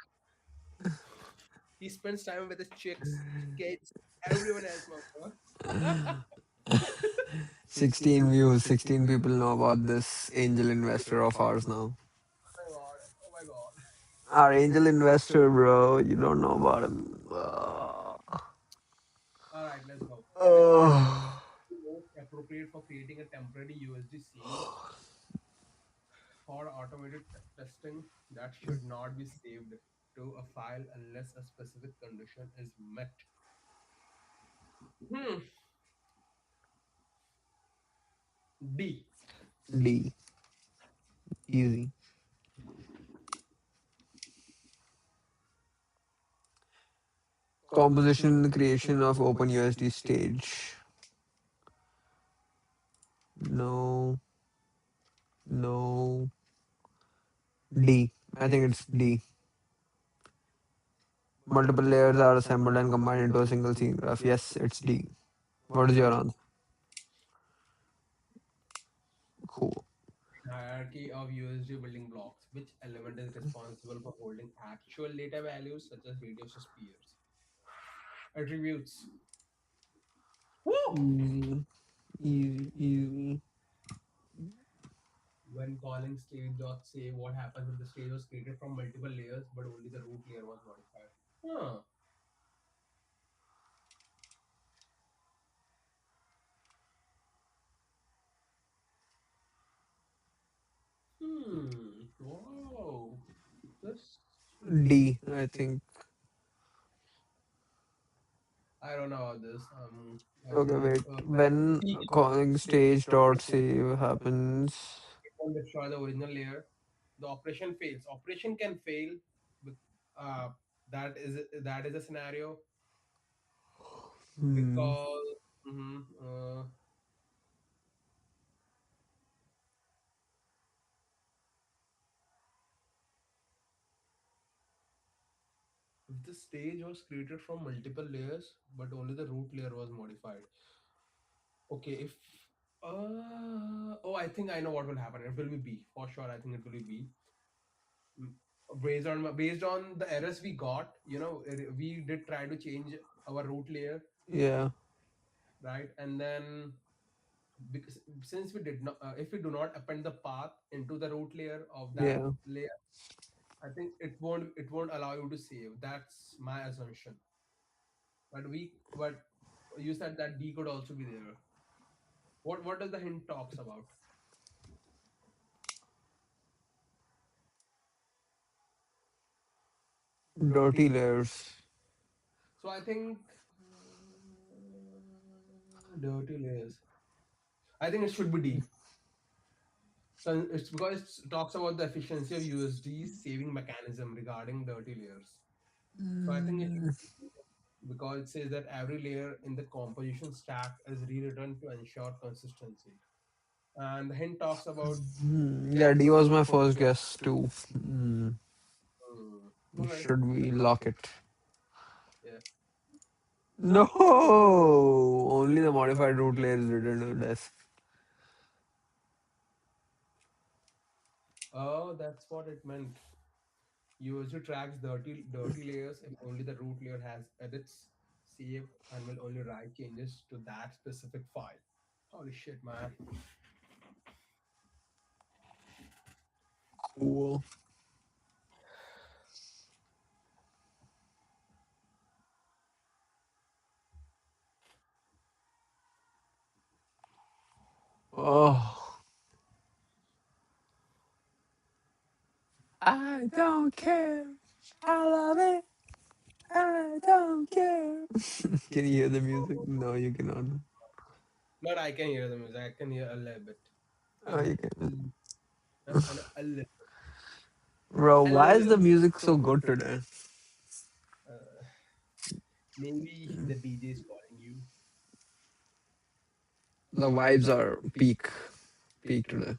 He spends time with his chicks, kids, everyone else, motherfucker. 16 views. 16 people know about this angel investor of ours now. Oh my god. Oh my god. Our angel investor, bro. You don't know about him. All right, let's go. Which IO Uh, is most appropriate for creating a temporary USD scene for automated testing that should not be saved to a file unless a specific condition is met? Hmm. D. D. Easy. Composition creation of OpenUSD stage. No. No. D. I think it's D. Multiple layers are assembled and combined into a single scene graph. Yes, it's D. What is your answer? Cool. Hierarchy of USD building blocks. Which element is responsible for holding actual data values such as radius or spears? Attributes. Woo! Easy. Easy. Easy. When calling stage.save, what happens if the stage was created from multiple layers but only the root layer was modified? Huh. Wow. This D. I think. I don't know about this. I Okay, think wait. When C, calling stage dot save happens. it will destroy the original layer. The operation fails. Operation can fail. bec- Uh, that is a scenario Hmm. because if the stage was created from multiple layers, but only the root layer was modified. Okay, if I think I know what will happen. It will be B for sure. I think it will be B. Mm, based on the errors we got, we did try to change our root layer, Yeah. right? And then because since we did not, if we do not append the path into the root layer of that Yeah. layer, I think it won't allow you to save. That's my assumption. But you said that D could also be there. What does the hint talks about? Dirty layers. So I think dirty layers. I think it should be D. It's because it talks about the efficiency of USD's saving mechanism regarding dirty layers. So I think it should Mm, be D, because it says that every layer in the composition stack is rewritten to ensure consistency. And the hint talks about Yeah, clock D was my speed. first guess too. Okay, Should we let's lock lock it. it? Yeah. No! Only the modified root layer is written to this. Oh, that's what it meant. USD tracks dirty layers if only the root layer has edits saved and will only write changes to that specific file. Holy shit, man. Cool. Oh, I don't care. I love it. I don't care. Can you hear the music? No, you cannot. Not I can hear the music. I can hear a little bit. Oh, And you can. and a little, Bro, a why is little. the music so good today? Uh, maybe the DJ is calling you. The vibes are peak today,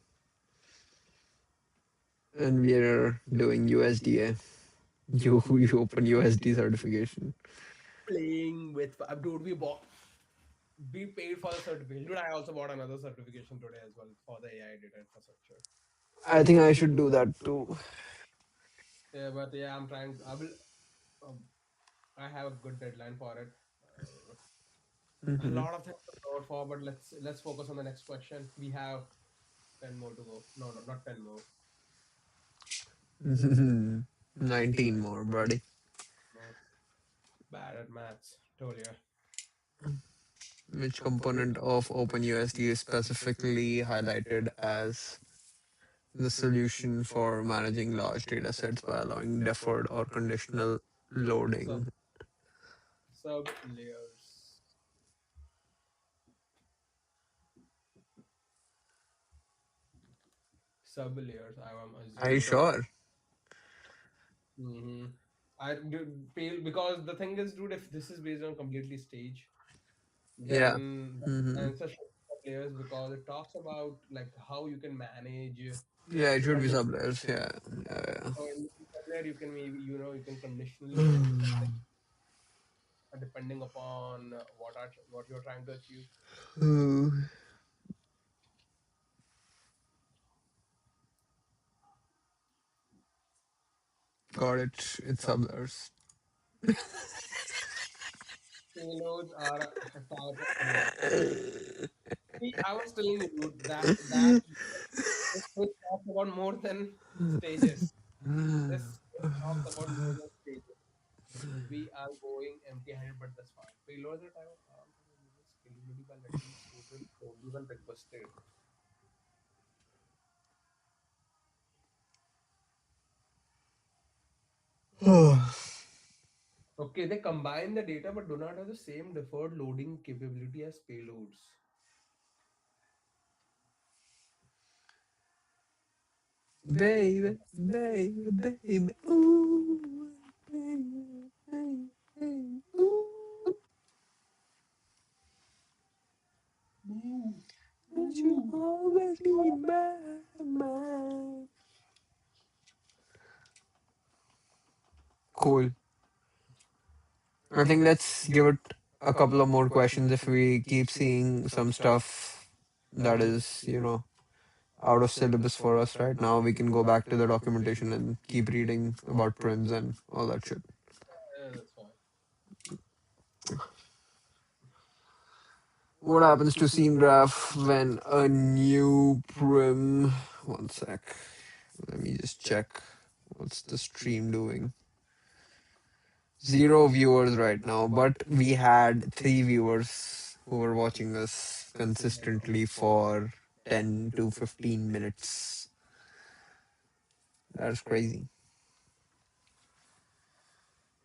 and we are doing USDA. You open USD certification. Playing with dude, we paid for the certification. Dude, I also bought another certification today as well for the AI data infrastructure. I think I should do that too. Yeah, but yeah, I'm trying. Um, I have a good deadline for it. A Mm-hmm. lot of things to cover for, but let's focus on the next question. We have 10 more to go. No, no, not 10 more. 19 19 more, buddy. more. Bad at maths. Told you. Which component of OpenUSD is specifically highlighted as the solution for managing large data sets by allowing deferred or conditional Sub loading? sub layers. Sub layers. I'm Are you assuming. sure? Mm-hmm. I do feel because the thing is, dude, if this is based on completely stage, Yeah. then the Hmm. answer should be players because it talks about like how you can manage Yeah, it should be condition. sublayers. Yeah. Yeah. So in there you can maybe you can conditionally load something Yeah. depending upon what you're trying to achieve. Got it. It's sublayers. Payloads are a type of data. See, I was telling you dude, that this quiz talks about more than stages. This quiz talks about more than stages. We are going empty-handed, but that's fine. Payloads are type of scalability by letting the storage only when requested. Okay, they combine the data but do not have the same deferred loading capability as payloads. Baby, baby, baby, ooh, baby, baby, baby, ooh. Ooh, But you ooh. always be in my mind. Cool. I think let's give it a couple of more questions if we keep seeing some stuff that is, out of syllabus for us right now. We can go back to the documentation and keep reading about prims and all that shit. Yeah, that's fine. What happens to seam graph when a new prim? One sec. Let me just check. What's the stream doing? Zero viewers right now, but we had three viewers who were watching us consistently for 10 to 15 minutes. That's crazy.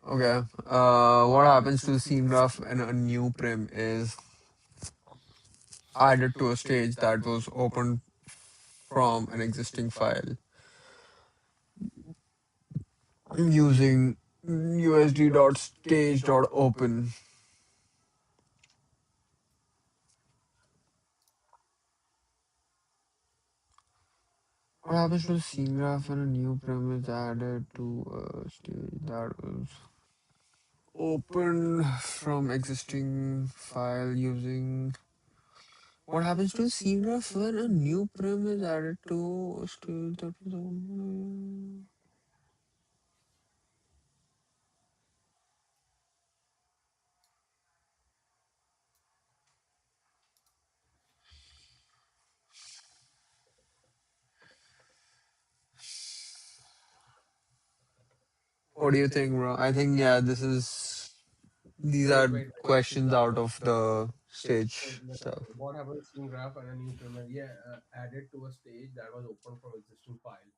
Okay. What happens to the seam graph when a new prim is added to a stage that was opened from an existing file using usd.stage.open? What happens to the scene graph when a new prim is added to a stage that was opened from existing file using... What happens to the scene graph when a new prim is added to a stage that was opened? What do you think, bro? I think, yeah, these Wait, are wait, questions out of the stage wait. stuff. What happens in graph and a new primary? Yeah, added to a stage that was open from existing file.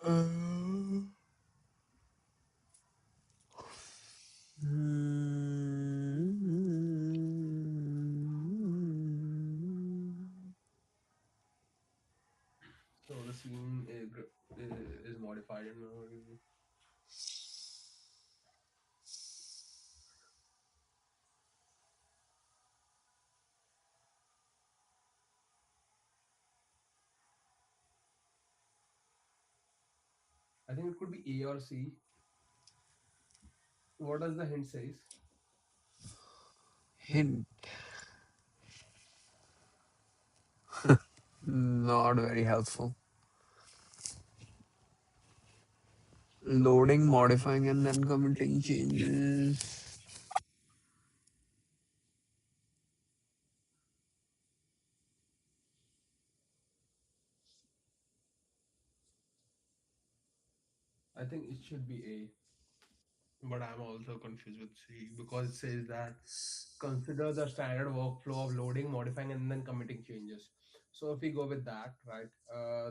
Uh, So the scene is modified and I think it could be A or C. What does the hint says? Hint. Not very helpful. Loading, modifying, and then commenting changes. I think it should be A, but I'm also confused with C because it says that consider the standard workflow of loading, modifying, and then committing changes. So if we go with that, right?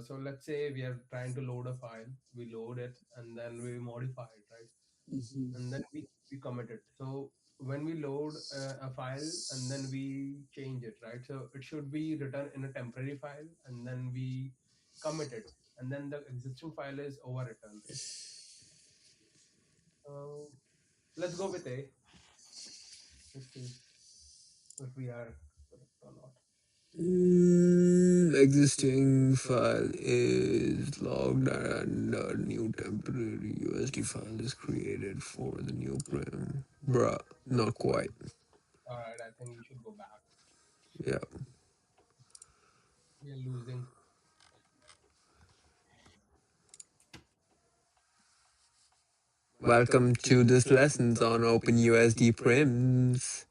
So let's say we are trying to load a file, we load it and then we modify it, right? And then we commit it. So when we load a file and then we change it, right? So it should be written in a temporary file and then we commit it, and then the existing file is overwritten. So let's go with A. Let's see if we are correct or not. Existing file is logged and a new temporary USD file is created for the new prim. Bruh, not quite. All right, I think we should go back. Yeah. We are losing. Welcome to this lessons on OpenUSD prims.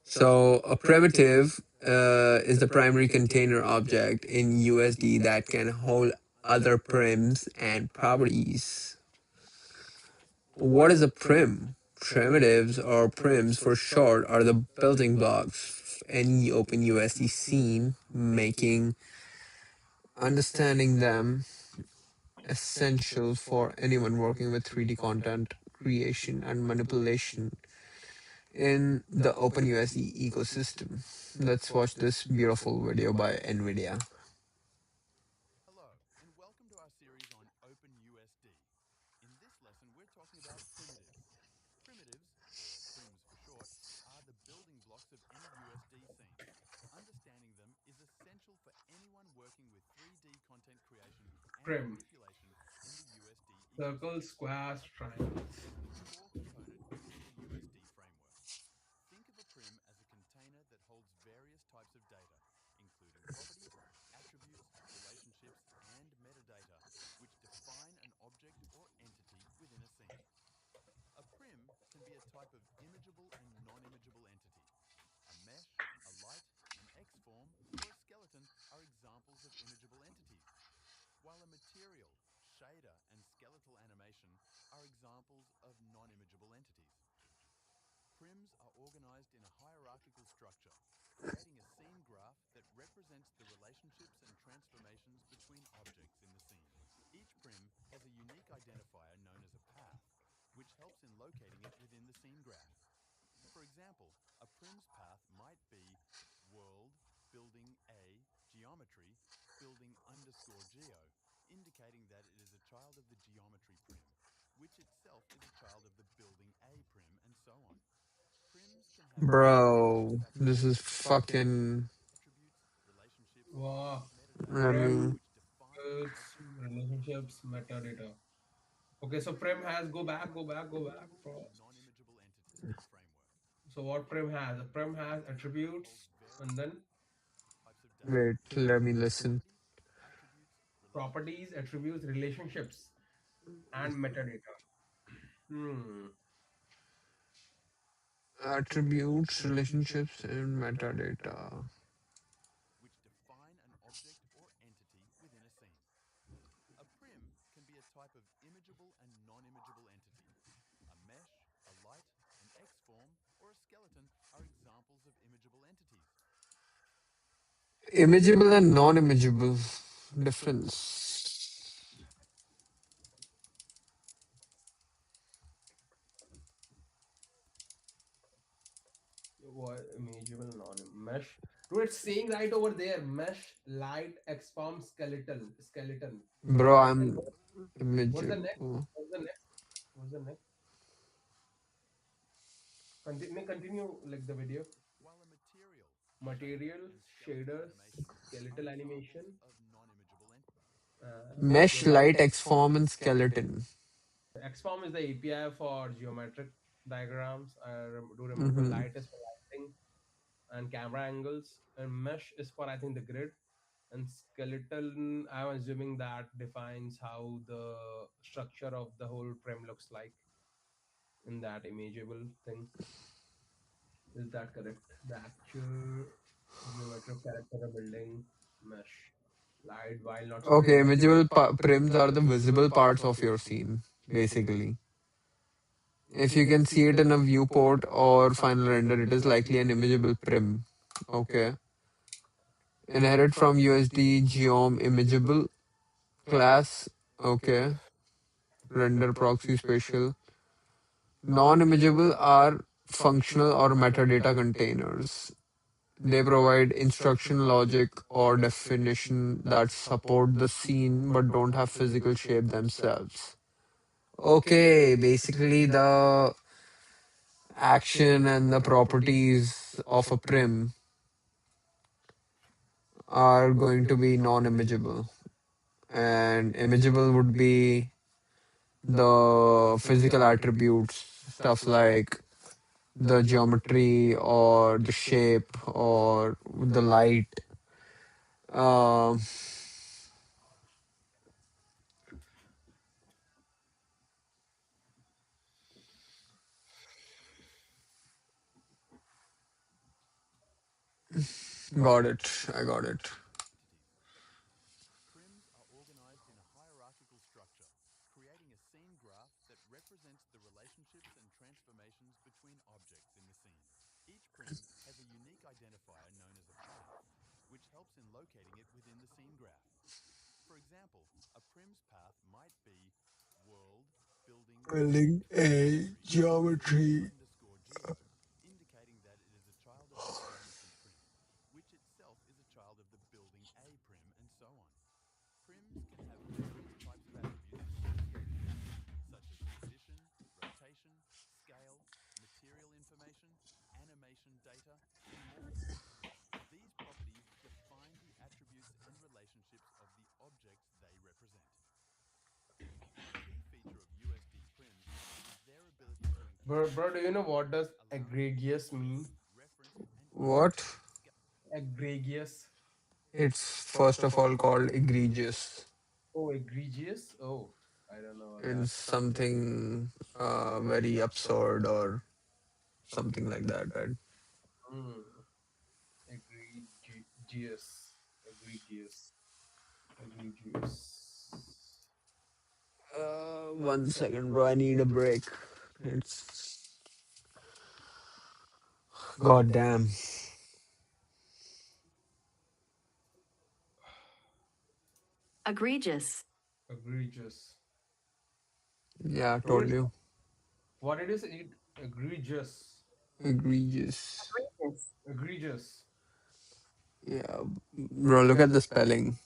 So a primitive is the primary container object in USD that can hold other prims and properties. What is a prim? Primitives or prims for short are the building blocks of any OpenUSD scene, making understanding them essential for anyone working with 3D content creation and manipulation in the OpenUSD ecosystem. Let's watch this beautiful video by NVIDIA. Hello, and welcome to our series on OpenUSD. In this lesson, we're talking about primitives. Primitives, or prims for short, are the building blocks of any USD scene. Understanding them is essential for anyone working with 3D content creation and Prim. manipulation in the USD Circles, ecosystem. squares, Prim triangles. is the core component within the USD framework. Think of a prim as a container that holds various types of data, including properties, attributes, relationships, and metadata, which define an object or entity within a scene. A prim can be a type of imageable and non-imageable entity. A mesh, a light, an X-form, or a skeleton are examples of imageable entities, while a material, shader, and skeletal animation are examples of non-imageable entities. Prims are organized in a hierarchical structure, creating a scene graph that represents the relationships and transformations between objects in the scene. Each prim has a unique identifier known as a path, which helps in locating it within the scene graph. For example, a prim's path might be world, building A, geometry, building underscore geo, indicating that it is a child of the geometry prim, which itself is a child of the building A prim, and so on. Prims can have various types Bro, of this is attributes, properties, fucking. attributes, relationships, and Wow. metadata, I mean, Prim, which define an circles, object or entity relationships, within a scene. metadata. Okay, so Prim Prims has can be a type of go back. imageable and non-imageable entity in the framework. So what Prim Prim has? A is Prim a has container that holds attributes and various then types of data, wait, let me including listen. properties, attributes, relationships, properties, attributes, relationships, and metadata. Hmm. Attributes, relationships, and metadata. which define an object or entity within a scene. A prim can be a type of imageable and non-imageable entity. A mesh, a light, an X-form, or a skeleton are examples of imageable entities. Imageable and non imageable. Difference. What imageable non mesh? Dude, it's saying right over there. Mesh, light, XFOM, skeleton. Bro, And I'm what's the next? imageable. What's the next? What's the next? Continue like the video. While a material, shader, Materials, and skeletal shaders, animation are skeletal examples animation, of non-imageable entities. Mesh, okay. light, X form, and skeleton. XFOM is the API for geometric diagrams. Do remember Mm-hmm. light is for lighting and camera angles, and mesh is for I think the grid, and skeleton. I'm assuming that defines how the structure of the whole frame looks like in that imageable thing. Is that correct? The actual geometric character of building mesh. light while not Okay, spreading. imageable prims are the visible parts of your scene, basically. If you can see it in a viewport or final render, it is likely an imageable prim. Okay. Inherit from USD geom imageable class. Okay. Render proxy spatial. Non-imageable are functional or metadata containers. They provide instruction logic or definition that support the scene but don't have physical shape themselves. Okay, basically the action and the properties of a prim are going to be non-imageable, and imageable would be the physical attributes, stuff like the geometry or the shape or the light. Um, got it. I got it. entities. Prims are organized in a hierarchical structure, creating a scene graph that represents the relationships and transformations between objects in the scene. Each prim has a unique identifier known as a path, which helps in locating it within the scene graph. For example, a prim's path might be world, building, Building a geometry geometry. underscore geo, indicating that it is a child of the geometry prim, which itself is a child of the building A prim, and so on. Prims can have various types of attributes associated with them, such as position, rotation, scale, material information, animation data, and more. These properties define the attributes and relationships of the objects they represent. A key feature of USD prims is their ability to Bro, encapsulate do you know data, what does allowing for egregious control, mean? reference, and What? context. Egregious. It's first of all called egregious. Oh, egregious. Oh, I don't know that. It's something very absurd or something like that, right? Hmm. Egregious. Egregious. Egregious. 1 second, bro. I need a break. It's god damn. Egregious. Egregious. Yeah, I told Dude, you. what it is? It egregious. Egregious. Egregious. Egregious. Yeah, bro. Look at the spelling.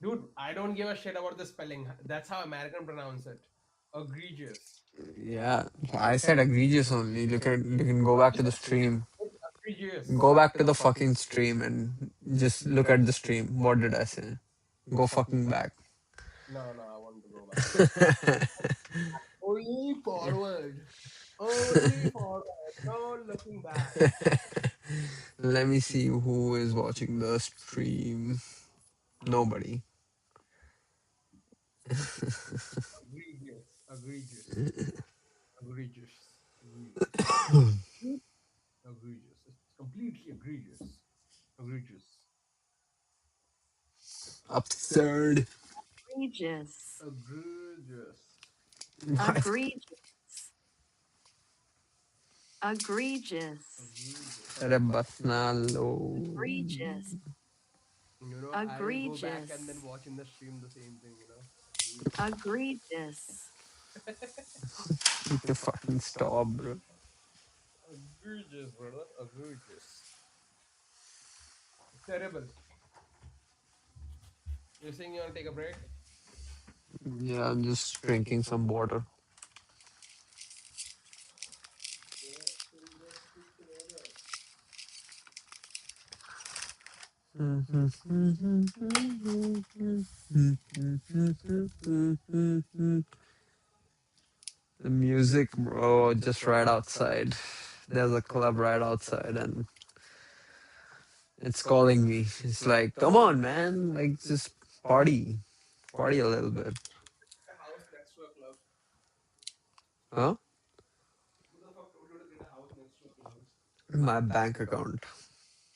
Dude, I don't give a shit about the spelling. That's how American pronounce it. Egregious. Yeah, I said egregious only. Look at. You can go back to the stream. It's egregious. Go back to the fucking stream and just look at the stream. What did I say? Go fucking back. No, no, I want to go back. Only forward. Only forward. No looking back. Let me see who is watching the stream. Nobody. Egregious. Egregious. Egregious. Egregious. Egregious. It's completely egregious. Egregious. Absurd. Egregious. Egregious. What? Egregious. Egregious. Egregious. अरे बस ना लो. Egregious. I will go back and then Egregious. watch in the stream the same thing. Egregious. Need to fucking stop, bro. Egregious, brother. Egregious. Terrible. You're saying you want to take a break? Yeah, I'm just drinking some water. Then let's speak together. The music, bro, just right outside. There's a club right outside, and it's calling me. It's like, come on, man, like just party, party a little bit, A house next to a club. huh? Who the fuck told you to get a house next to a club? My bank account.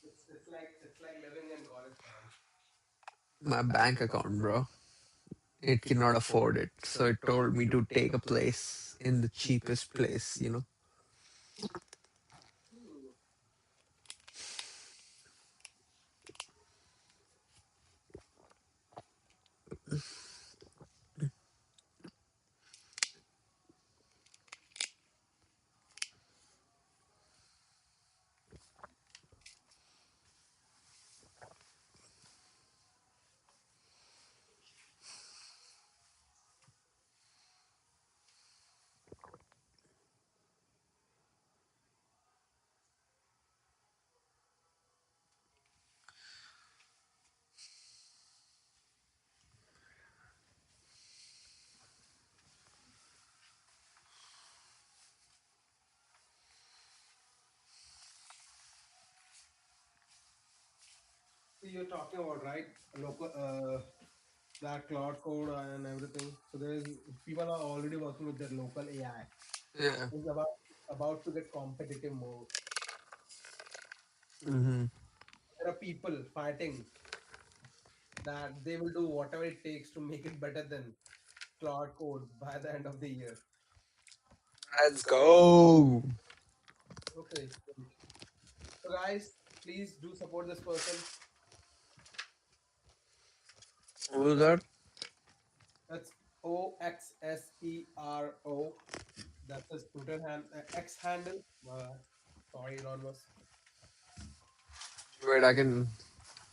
It's like living in college town. my bank account, bro. It cannot afford it. So it told me to take a place in the cheapest place, you know. Hmm. So you're talking about right local that cloud code and everything. So there is people are already working with their local AI. Yeah. It's about to get competitive more. Mm-hmm. There are people fighting that they will do whatever it takes to make it better than cloud code by the end of the year. Let's go. Okay, great. So guys, please do support this person. What was that? That's OXSERO. That's his Twitter X handle. Sorry, Elon Musk. Wait, I can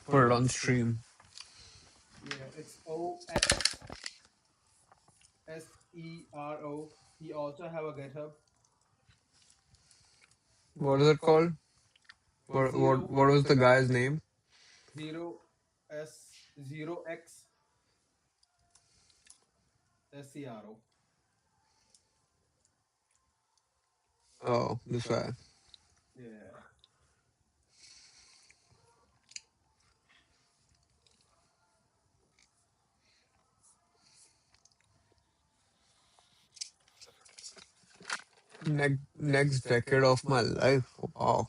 put it on stream. Yeah, it's OXSERO. He also have a GitHub. What is it called? Zero What was the guy's name? zero zero X SERO. Oh, this guy. Yeah. Next decade of my life. Wow.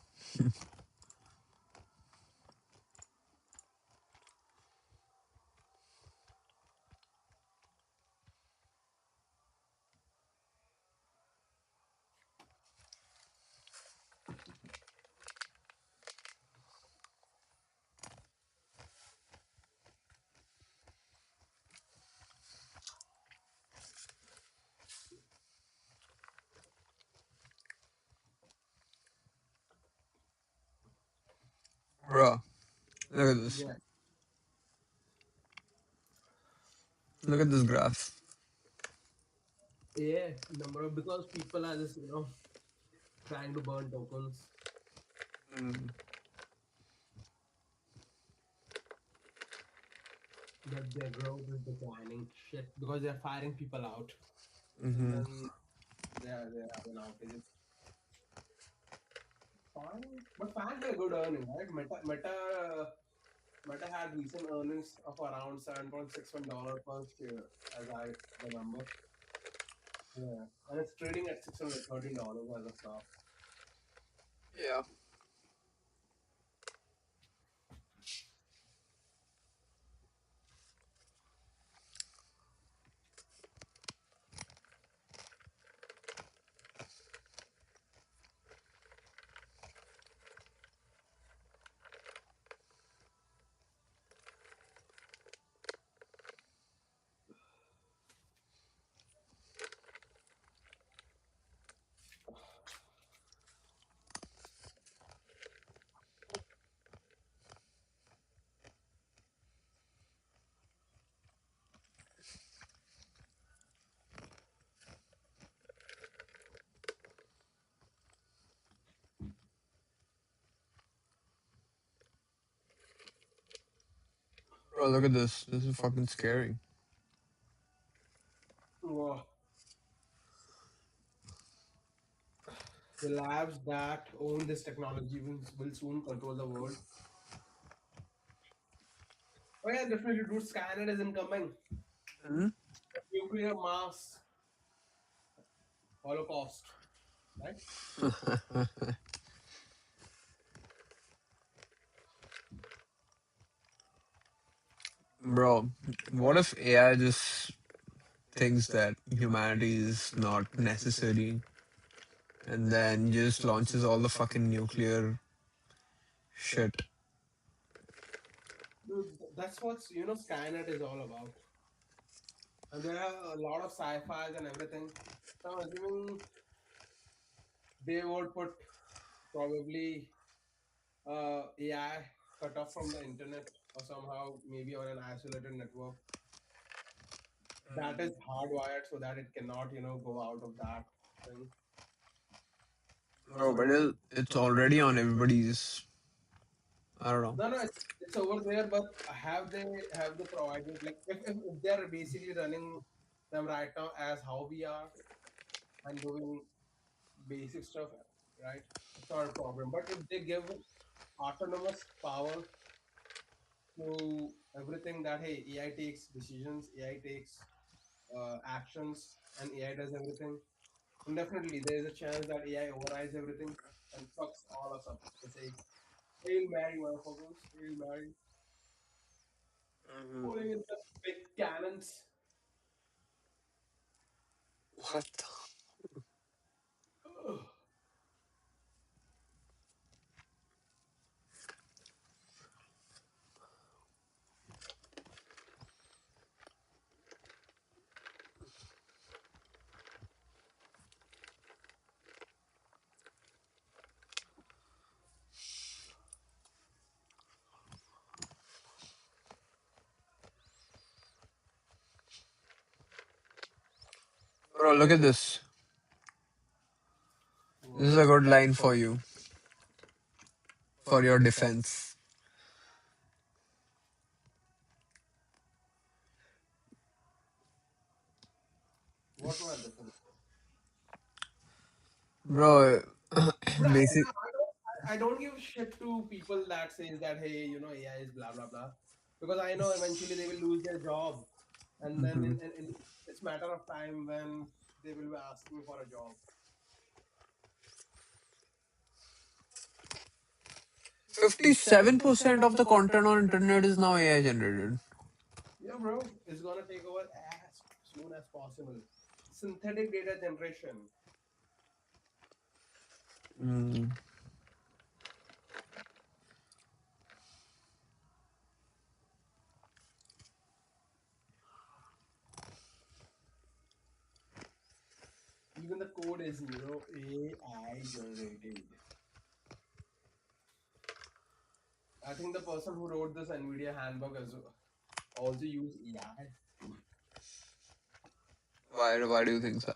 Bro, look at this. Yeah. Look at this graph. Yeah. Number of because people are just trying to burn tokens, Mm, but their growth is declining. Shit, because they're firing people out, and mm-hmm. then they're having outages. Fine, but fans were good earning, right? Meta had recent earnings of around $7.61 per share, as I remember. Yeah, and it's trading at $613 as of now. Yeah. Bro, look at this. This is fucking scary. Wow. The labs that own this technology will soon control the world. Oh yeah, definitely, dude. Skynet is incoming. Hmm? Nuclear mass holocaust, right? Bro, what if AI just thinks that humanity is not necessary and then just launches all the fucking nuclear shit? Dude, that's what Skynet is all about. And there are a lot of sci-fis and everything. So I'm assuming they would put probably AI cut off from the internet or somehow maybe on an isolated network that is hardwired so that it cannot go out of that thing. Bro, but it's already on everybody's. I don't know. No, no, it's over there. But have they provided, like, if they're basically running them right now as how we are and doing basic stuff, right? It's not a problem. But if they give autonomous power to everything, that hey, AI takes decisions, AI takes actions, and AI does everything, then definitely there is a chance that AI overrides everything and fucks all us up. They say, "Hail Mary, motherfuckers! Hail Mary!" Pulling in the big cannons. What the? Bro, look at this. This is a good line for you, for your defense. What were the things? Bro, But basic. I don't give shit to people that says that hey, AI is blah blah blah, because I know eventually they will lose their job, and then Mhm. in it's matter of time when they will be asking for a job. 57% of the content on internet is now AI generated. Yeah, bro, it's gonna take over as soon as possible. Synthetic data generation. Mm. Even the code is AI generated. I think the person who wrote this NVIDIA handbook has also used AI. Why do you think so?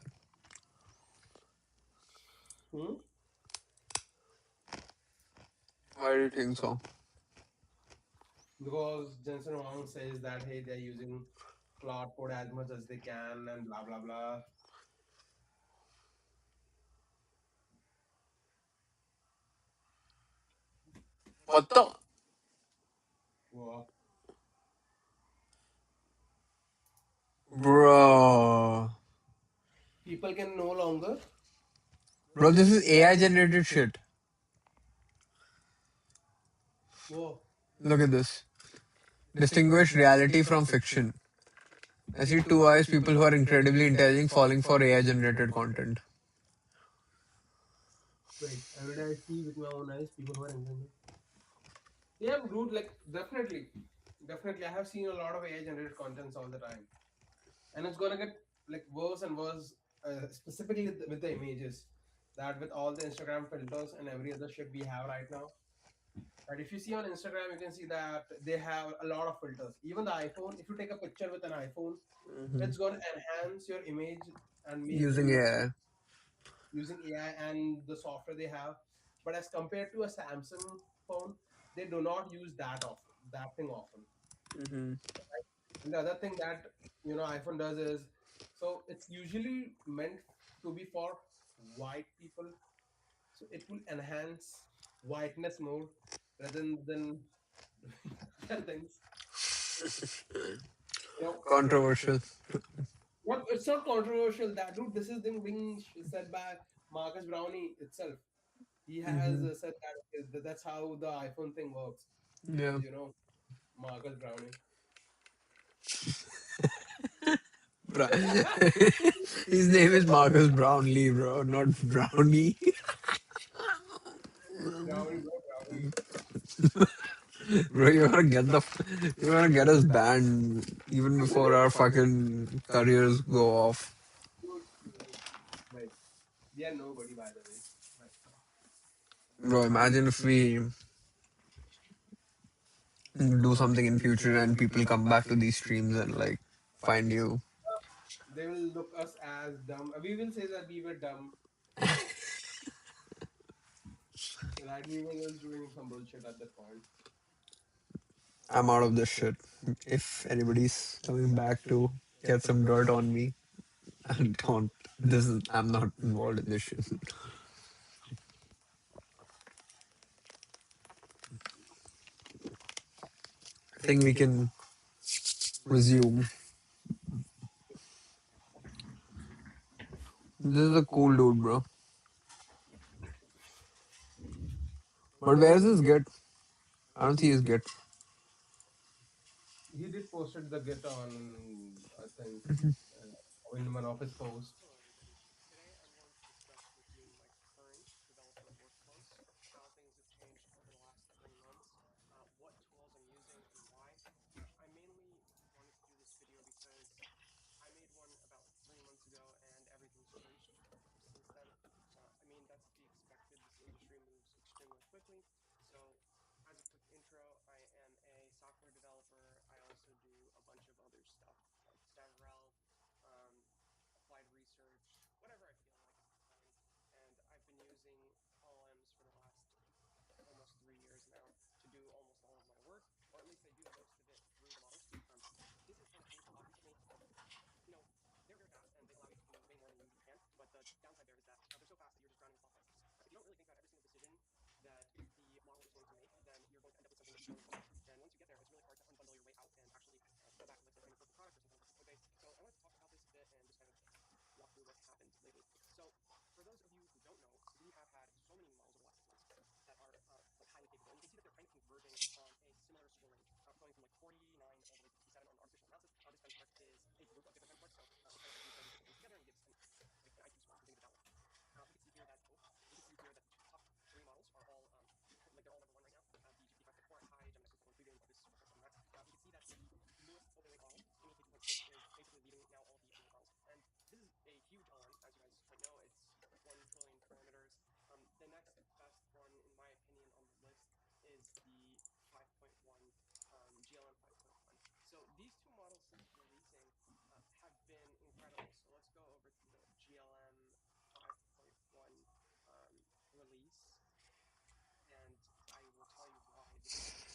Hmm? Why do you think so? Because Jensen Huang says that hey, they're using cloud code as much as they can and blah blah blah. What the? Well, Bro. people can no longer. Bro, this is AI generated shit. Whoa. Look at this. Distinguish reality from fiction. I see two eyes people who are incredibly intelligent falling for AI generated content. Wait, every day I see with my own eyes people who are engaging. Yeah, dude, like definitely. I have seen a lot of AI generated contents all the time, and it's gonna get like worse and worse, specifically with the images. That with all the Instagram filters and every other shit we have right now. Right, if you see on Instagram, you can see that they have a lot of filters. Even the iPhone, if you take a picture with an iPhone, Mhm. it's going to enhance your image and make you Using look AI. using AI and the software they have. But as compared to a Samsung phone, they do not use that thing often. Hmm. And the other thing that iPhone does is, so it's usually meant to be for white people, so it will enhance whiteness more rather than other things. You know Controversial. what? It's not controversial. That dude, this is thing being said by Marcus Brownie itself. He has Hmm. said that that's how the iPhone thing works. Yeah. Marcus Brownie. Bro. His name is Marcus Brownlee, bro, not Brownie. Brownie, bro, brownie. Bro, you wanna get us banned even before our fucking careers go off. Good. Like, we are nobody, by the way. But, Bro, imagine if we do something in future and people come back to these streams and like find you. they will look us as dumb. We will say that we were dumb, right? We were just doing some bullshit at that point. I'm out of this shit. If anybody's coming back to get some dirt on me, don't. I'm not involved in this shit. I think we can resume. This is a cool dude, bro. But where is his git? I don't see his git. He did posted the Git on, I think, in one of his posts.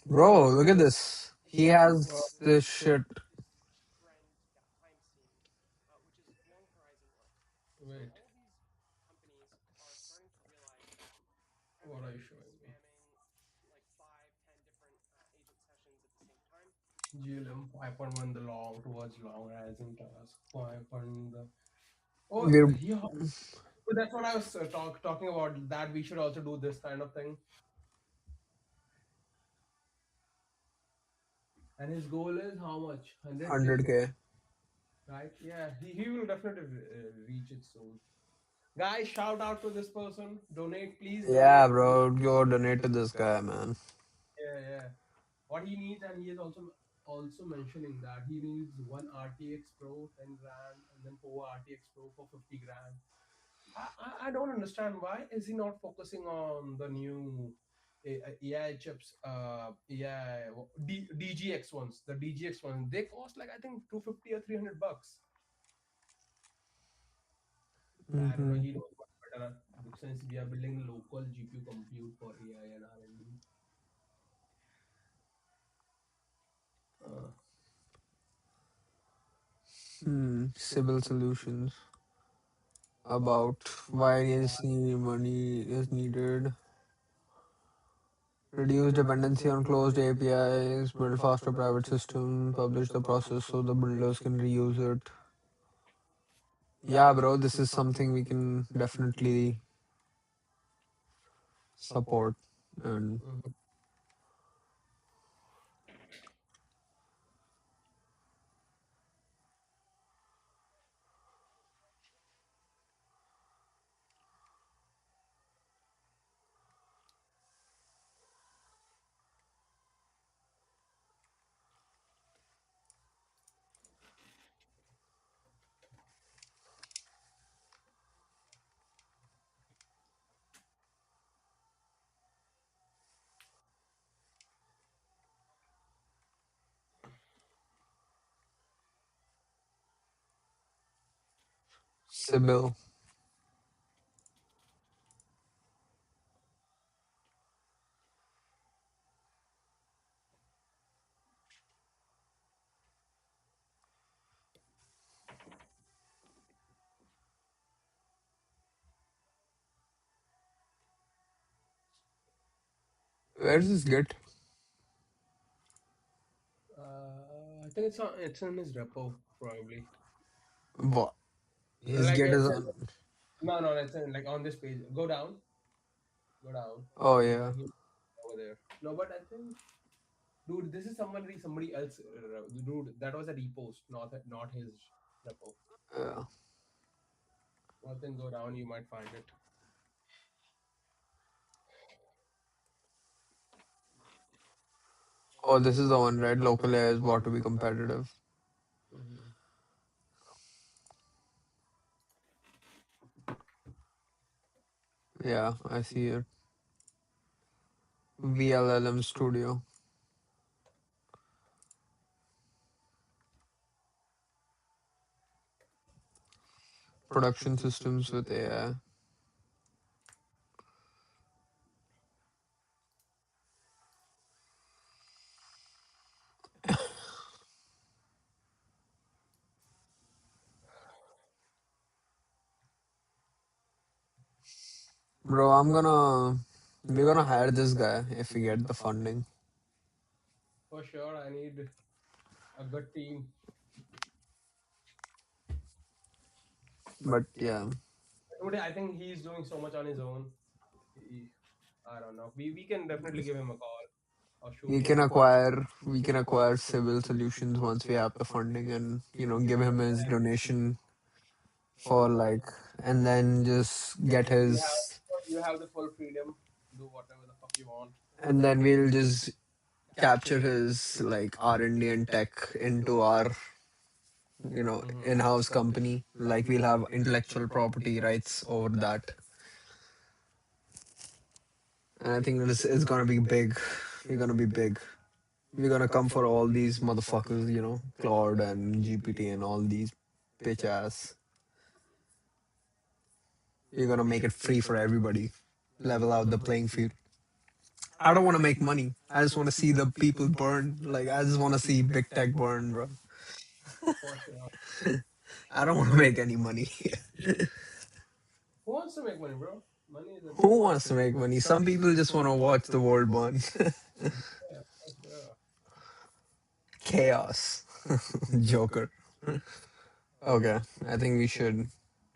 Bro, look at this. He Uh, has this shit. Wait, what are you showing me? GLM 5.1, the long towards long rising task. 5. Oh, We're yeah. But that's what I was talking about. That we should also do this kind of thing. And his goal is how much? 100K, 100K. right? Yeah, he will definitely reach it soon. Guys, shout out to this person. Donate, please Yeah, donate. bro. Go donate to this guy, man. Yeah, yeah. What he needs, and he is also mentioning that he needs one RTX Pro 10 grand, and then four RTX Pro for 50 grand. I don't understand why is he not focusing on the new AI chips, DGX ones, the DGX ones. They cost like I think 250 or 300 bucks. I don't know. Hmm. He knows much better since we are building local GPU compute for AI and R&D. Uh, Civil solutions about why ESG money is needed. Reduce dependency on closed APIs, build faster private system, publish the process so the builders can reuse it. Yeah, bro, this is something we can definitely support. And Sybil. Where does this get? I think it's in his repo probably. What? His Like get is it's on. no, it's in, like on this page. Go down. Oh yeah. He over there. No, but I think, dude, this is somebody else. Dude, that was a repost, not his repo. Yeah. I think go down, you might find it. Oh, this is the one, right? Local AI is bought to be competitive. Mhm. Yeah, I see it. VLLM Studio. Production systems with AI. Bro, we're gonna hire this guy if we get the funding. For sure, I need a good team. But yeah, Dude, I think he's doing so much on his own. He, I don't know. We can definitely give him a call or shoot we him can a message. acquire civil solutions once we have the funding and give him his donation for like, and then just get You have his, you have the full freedom. Do whatever the fuck you want. and then we'll just capture his like R&D and tech into our Hmm. in-house company. Like we'll have intellectual property rights over that, and I think this is gonna be big. We're gonna be big. We're gonna come for all these motherfuckers, Claude and GPT and all these bitch ass. We're gonna make it free for everybody. Level out the playing field. I don't want to make money. I just want to see the people burn. Like I just want to see big tech burn, bro. For sure. I don't want to make any money. Who wants to make money, bro? Money is Who everything. wants to make money? Some people just want to watch the world burn. Yeah, for sure. Chaos. Joker. Okay, I think we should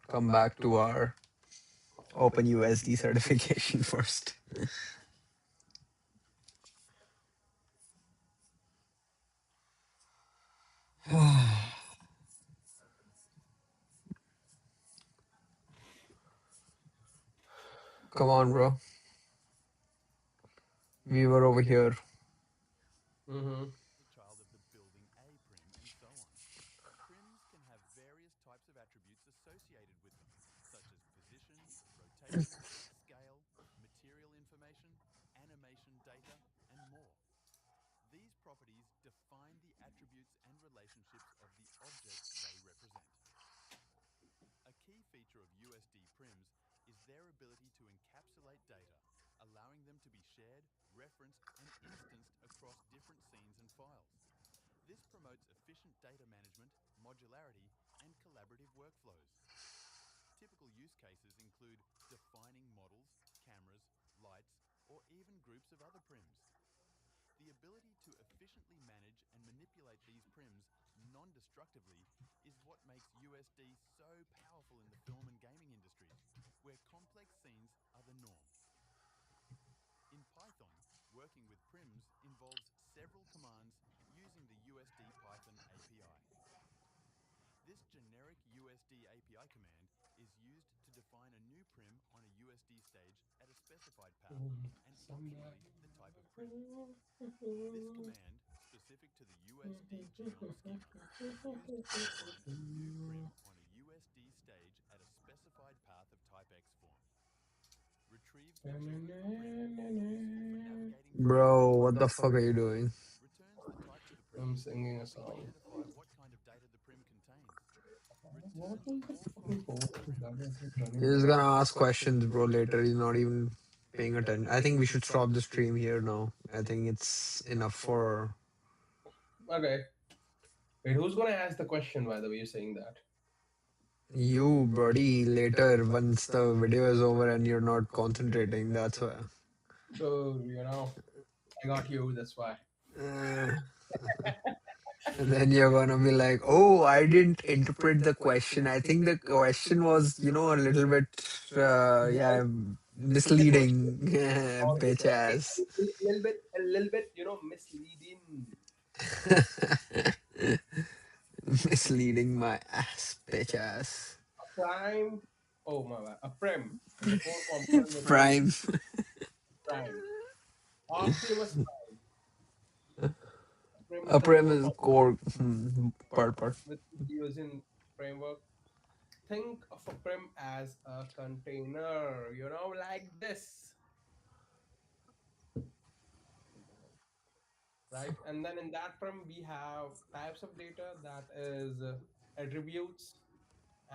come back to our OpenUSD certification first. Come on, bro. We were over here. Mm-hmm. The child of the building A prim, and so on. Prims can have various types of attributes associated with them, such as position, rotation, scale, material information, animation data, and more. These properties define the attributes and relationships of the object they represent. A key feature of USD prims is their ability to encapsulate data, allowing them to be shared, referenced, and instanced across different scenes and files. This promotes efficient data management, modularity, and collaborative workflows. Typical use cases include defining models, cameras, lights, or even groups of other prims. The ability to efficiently manage and manipulate these prims non-destructively is what makes USD so powerful in the film and gaming industries, where complex scenes are the norm. In Python, working with prims involves several commands using the USD Python API. This generic USD API command is used to define a new prim on a USD stage at a specified path and optionally the type of prim. This command, specific to the USD genome schema, is used to define a new prim on a USD stage at a specified path of type X form. Retrieves the generic prim, useful for navigating Bro, geometry what the space. fuck are you doing? Returns the type of the prim I'm singing a to song. identify what kind of data the prim contains. What was the fucking code? That was just running You're just there. gonna ask questions, bro, later. You're not even paying attention. I think we should stop the stream here now. I think it's enough for Okay. Wait, who's gonna ask the question, by the way, you're saying that? you, buddy, later once the video is over and you're not concentrating. That's why. So, I got you, that's why. Uh, and then you're gonna be like, "Oh, I didn't interpret the question. I think the question was, a little bit, Well, yeah, the question misleading, or bitch okay, ass, a little bit, misleading. misleading my ass, bitch ass, A prime, oh my bad, a prem, a core component within prime, prime. Optimus Prime is a the core premise component core, part. with using framework. Think of a prim as a container, like this, right? And then in that prim, we have types of data, that is attributes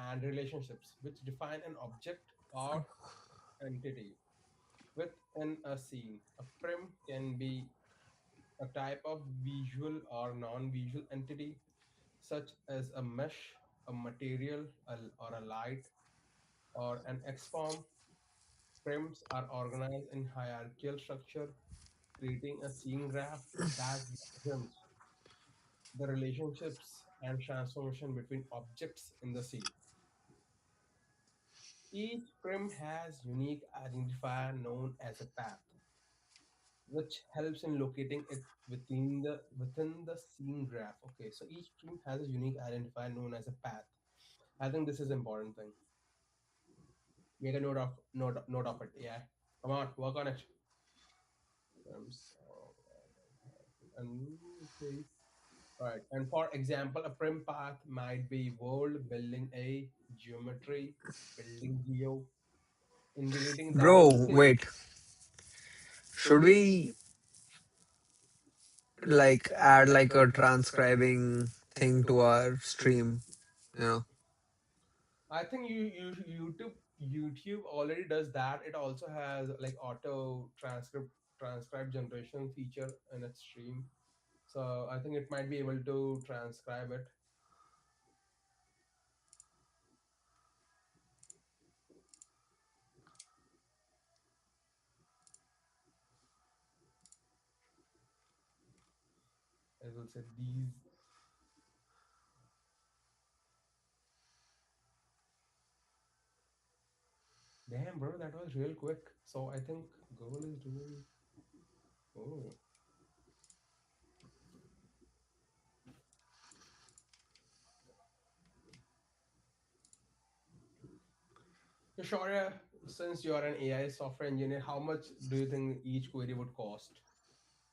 and relationships, which define an object or entity within a scene. A prim can be a type of visual or non-visual entity, such as a mesh, a material, or a light, or an XFORM. Prims are organized in hierarchical structure, creating a scene graph that represents the relationships and transformation between objects in the scene. Each prim has unique identifier known as a path, which helps in locating it within the scene graph. Okay, so each prim has a unique identifier known as a path. I think this is important thing. Make a note of it. Yeah, come on, work on it. Prims, and okay. Right. And for example, a prim path might be world building A, geometry, building geo, indicating that Bro, wait. Should we like add like a transcribing thing to our stream? You know, I think YouTube already does that. It also has like auto transcribe generation feature in its stream. So I think it might be able to transcribe it. It will say these. Damn, bro, that was real quick. So I think Google is doing. Oh. So Shaurya, since you are an AI software engineer, how much do you think each query would cost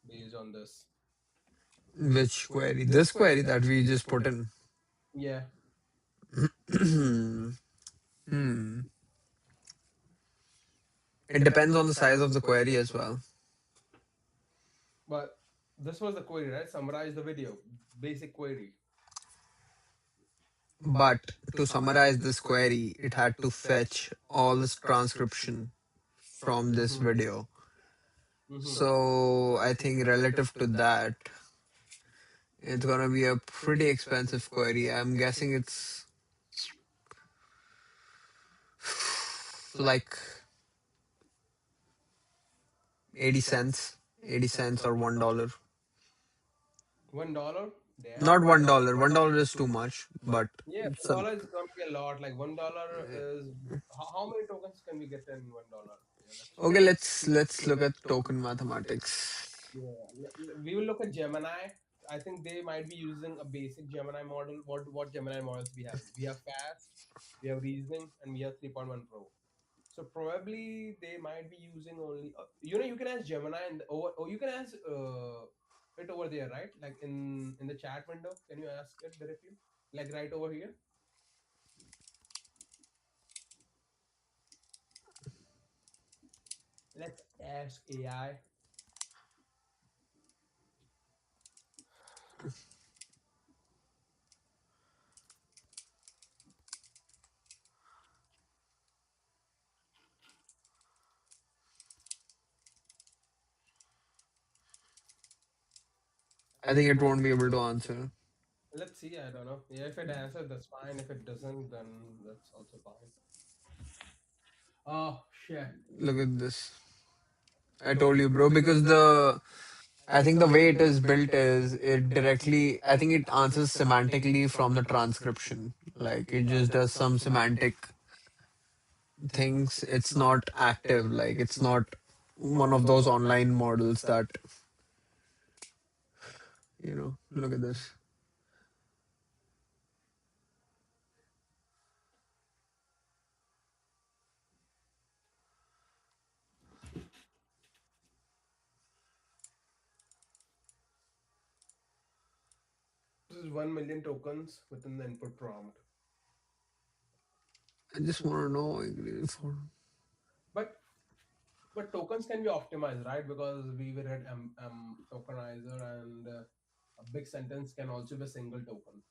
based on this? which query? This query that we just put in. Yeah, Hmm. It depends on the size of the query as well. but this was the query, right? Summarize the video, basic query. But to summarize this query, it had to fetch all this transcription from this Mm-hmm. video. Mm-hmm. So I think relative to that, it's gonna be a pretty expensive query. I'm guessing it's like 80 cents, 80 cents or $1. $1. Damn, Not bro. $1. $1 is too much, but Yeah, it's $1 is gonna be a lot. Like $1 is how many tokens can we get in $1? Yeah, let's check. okay. Let's look at token mathematics. Yeah, we will look at Gemini. I think they might be using a basic Gemini model. What Gemini models we have? We have fast, we have reasoning, and we have 3.1 Pro. So probably they might be using only. You can ask Gemini and or you can ask it over there, right? Like in the chat window. Can you ask it directly? Like right over here. Let's ask AI. I think it won't be able to answer. Let's see. I don't know. Yeah, if it answers, that's fine. If it doesn't, then that's also fine. Oh shit! Look at this. I I told told you, you, bro. bro, Because because I think the way it is built is it directly, I think it answers semantically from the transcription. Like it just does some semantic things. It's not active. Like it's not one of those online models that, look at this. this is 1 million tokens within the input prompt. I just want to know. But tokens can be optimized, right? Because we read tokenizer, and a big sentence can also be a single token.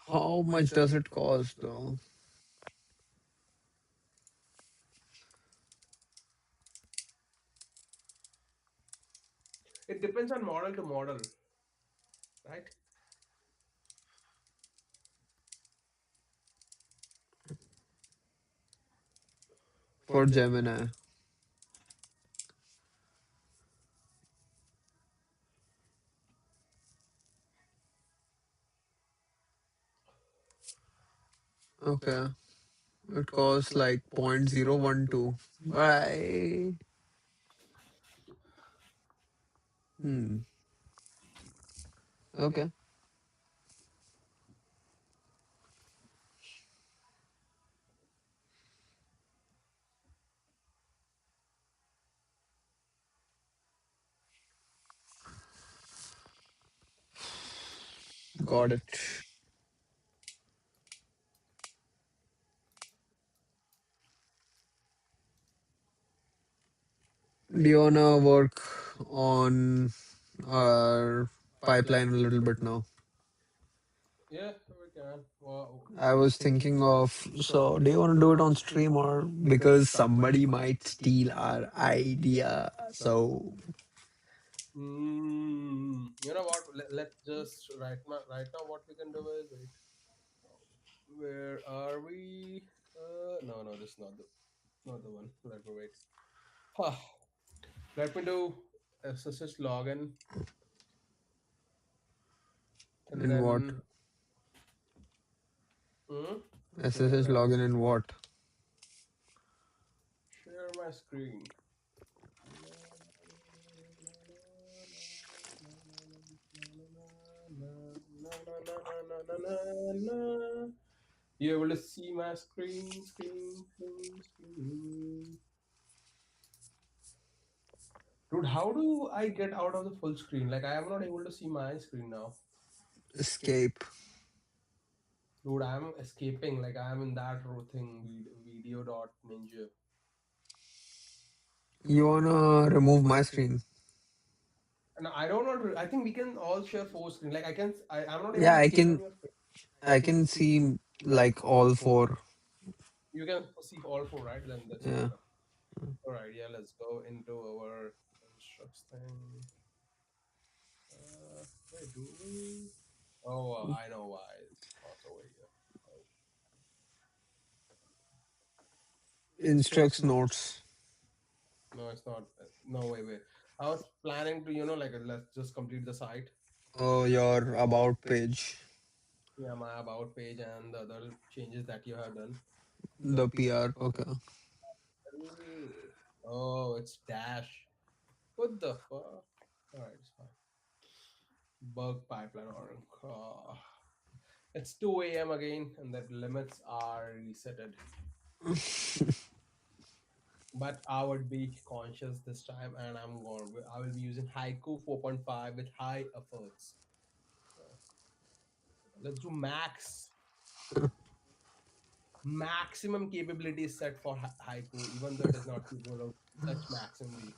How much does it cost though? It depends on model to model, right? For For Gemini. Gemini? Okay. It costs like 0.012. Right. Hmm. Okay. Got it. Do you wanna work on our pipeline a little bit now? Yeah, we can. Well, I was thinking of, so do you want to do it on stream or because somebody might steal our idea? So you know what? Let's just right now what we can do is wait. Where are we? No, this is not the one. Let me wait. Ah, let me do SSH login, and in what? then hmm, SSH login in what? share my screen. You able to see my screen? Dude, how do I get out of the full screen? Like, I am not able to see my screen now. Escape. Dude, I'm escaping. Like, I'm in that thing, video.ninja. You wanna remove my screen? And I don't want to. I think we can all share full screen. Like, I'm not able Yeah, to I escape from can your screen. I can see like all four. You can see all four, right? Then that's Yeah. better. All right, yeah, let's go into our instructs thing. Wait, do we? Oh, I know why it's not over here. Oh, Instructs notes. no, it's not. No, wait. I was planning to, like, let's just complete the site. Oh, your about page. Yeah, my about page and the other changes that you have done. The PR. Okay. Oh, it's dash. What the fuck? All right, it's fine. Bug pipeline or it's 2 a.m. again, and the limits are resetted. But I would be conscious this time, and I will be using Haiku 4.5 with high efforts. So let's do maximum capability is set for Haiku, even though it is not capable of such maximally.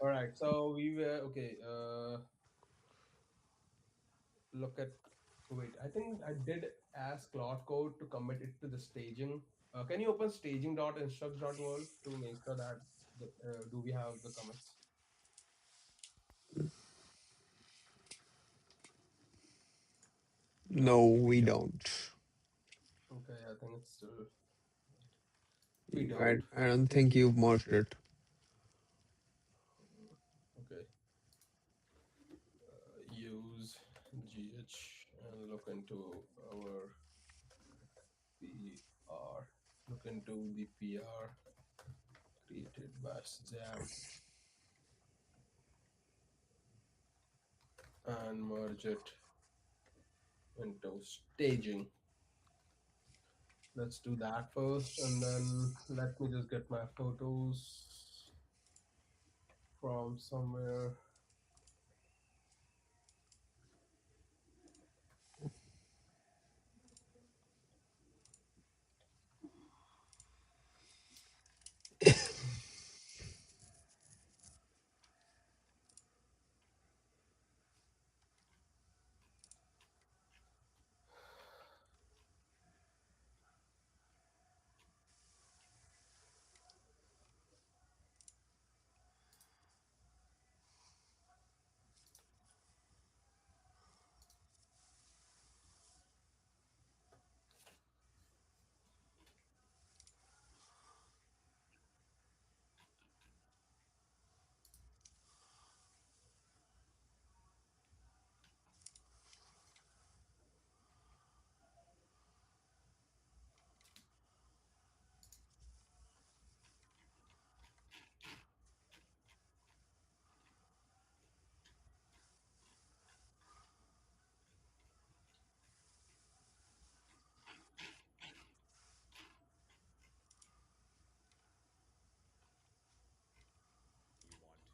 All right, so we were okay. look at. Wait, I think I did ask Cloud Code to commit it to the staging. Can you open staging.instructs.world to make sure that do we have the commits? No, we don't. Okay, I think it's still. We I, don't. I don't think you've merged it. Okay. Use GH and look into our PR. Look into the PR created by Jam and merge it into staging. Let's do that first, and then let me just get my photos from somewhere.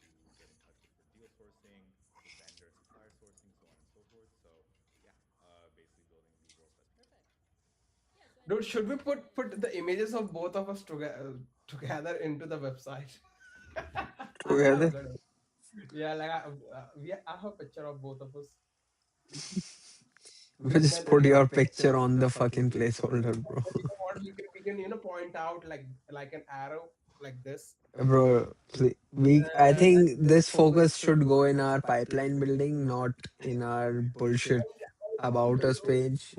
You want to get in touch with the deal sourcing, the vendor supplier sourcing, so on and so forth. So yeah, basically building the world's best. Perfect. Yeah, so I Dude, think should we put the images of both of us together into the website? I have a Together? good. Yeah, like I have a picture of both of us. We And just then put your picture on the fucking placeholder, bro. you know what we can point out like an arrow like this. Bro, I And think this focus should go in our pipeline building, not in our bullshit about us page.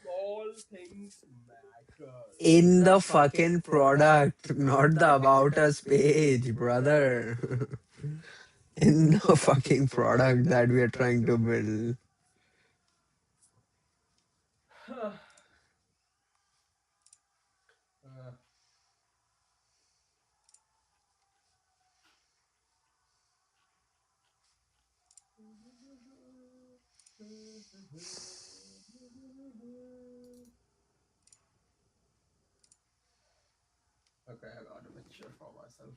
small things matters. In the fucking product, not the about us page, brother. In the fucking product that we are trying to build. uh, okay, I got a picture for myself.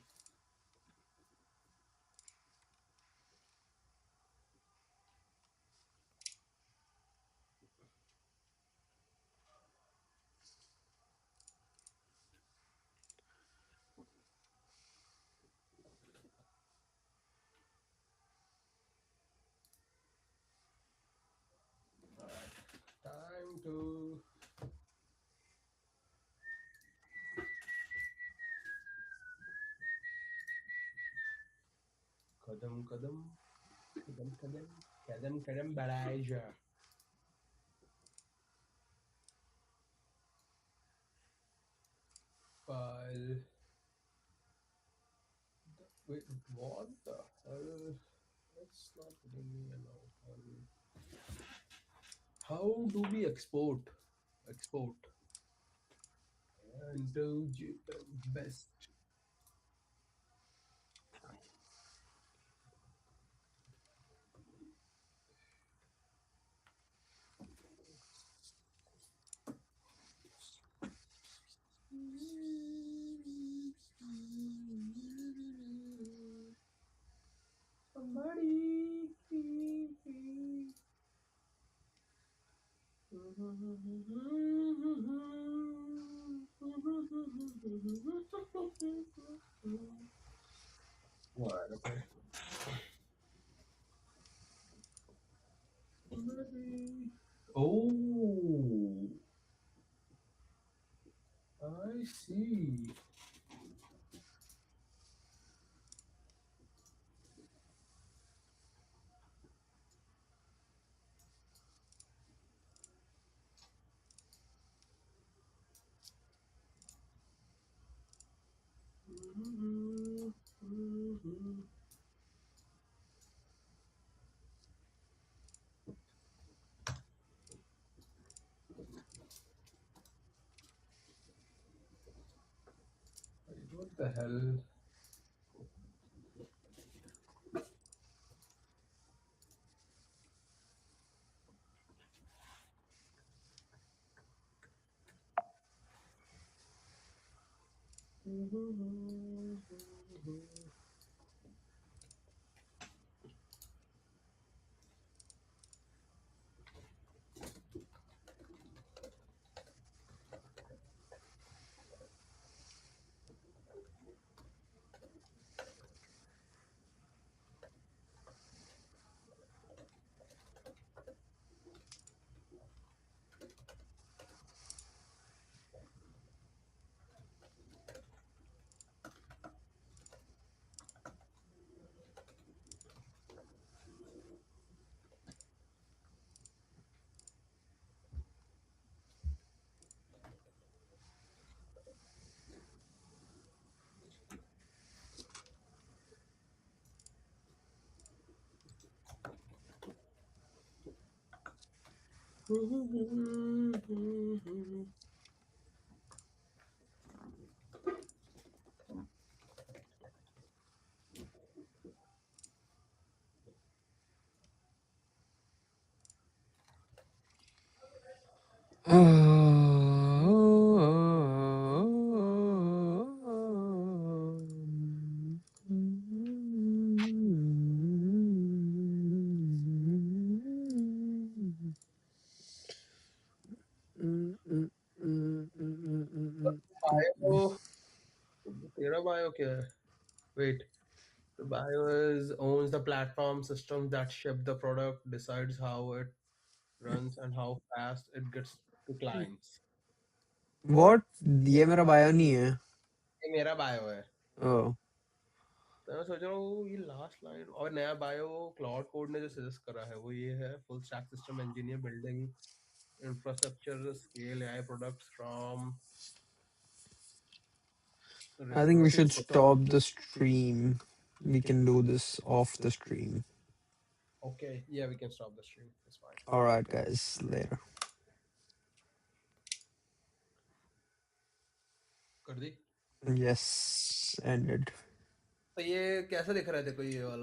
Time to kadam kadam kadam kadam kadam kadam balaja. File. Wait, what the hell? It's not giving me an open. How do we export? Export and do best. Somebody. Alright, okay. Oh, I see. What the hell? Bio, तेरा bio क्या है? Wait, the bio is owns the platform system that ship the product, decides how it runs and how fast it gets to clients. What? ये मेरा bio नहीं है. ये मेरा bio है. Oh. तो मैं सोच रहा हूँ ये लास्ट लाइन और नया बायो क्लाउड कोड ने जो सजेस्ट करा है वो ये है full stack system engineer building infrastructure scale AI products from I think we research should to stop the stream. We can do this off the stream. okay, yeah, we can stop the stream, it's fine. All right, guys. Later. कर दी. Yes. Ended. तो ये कैसे दिख रहे थे कोई ये वाला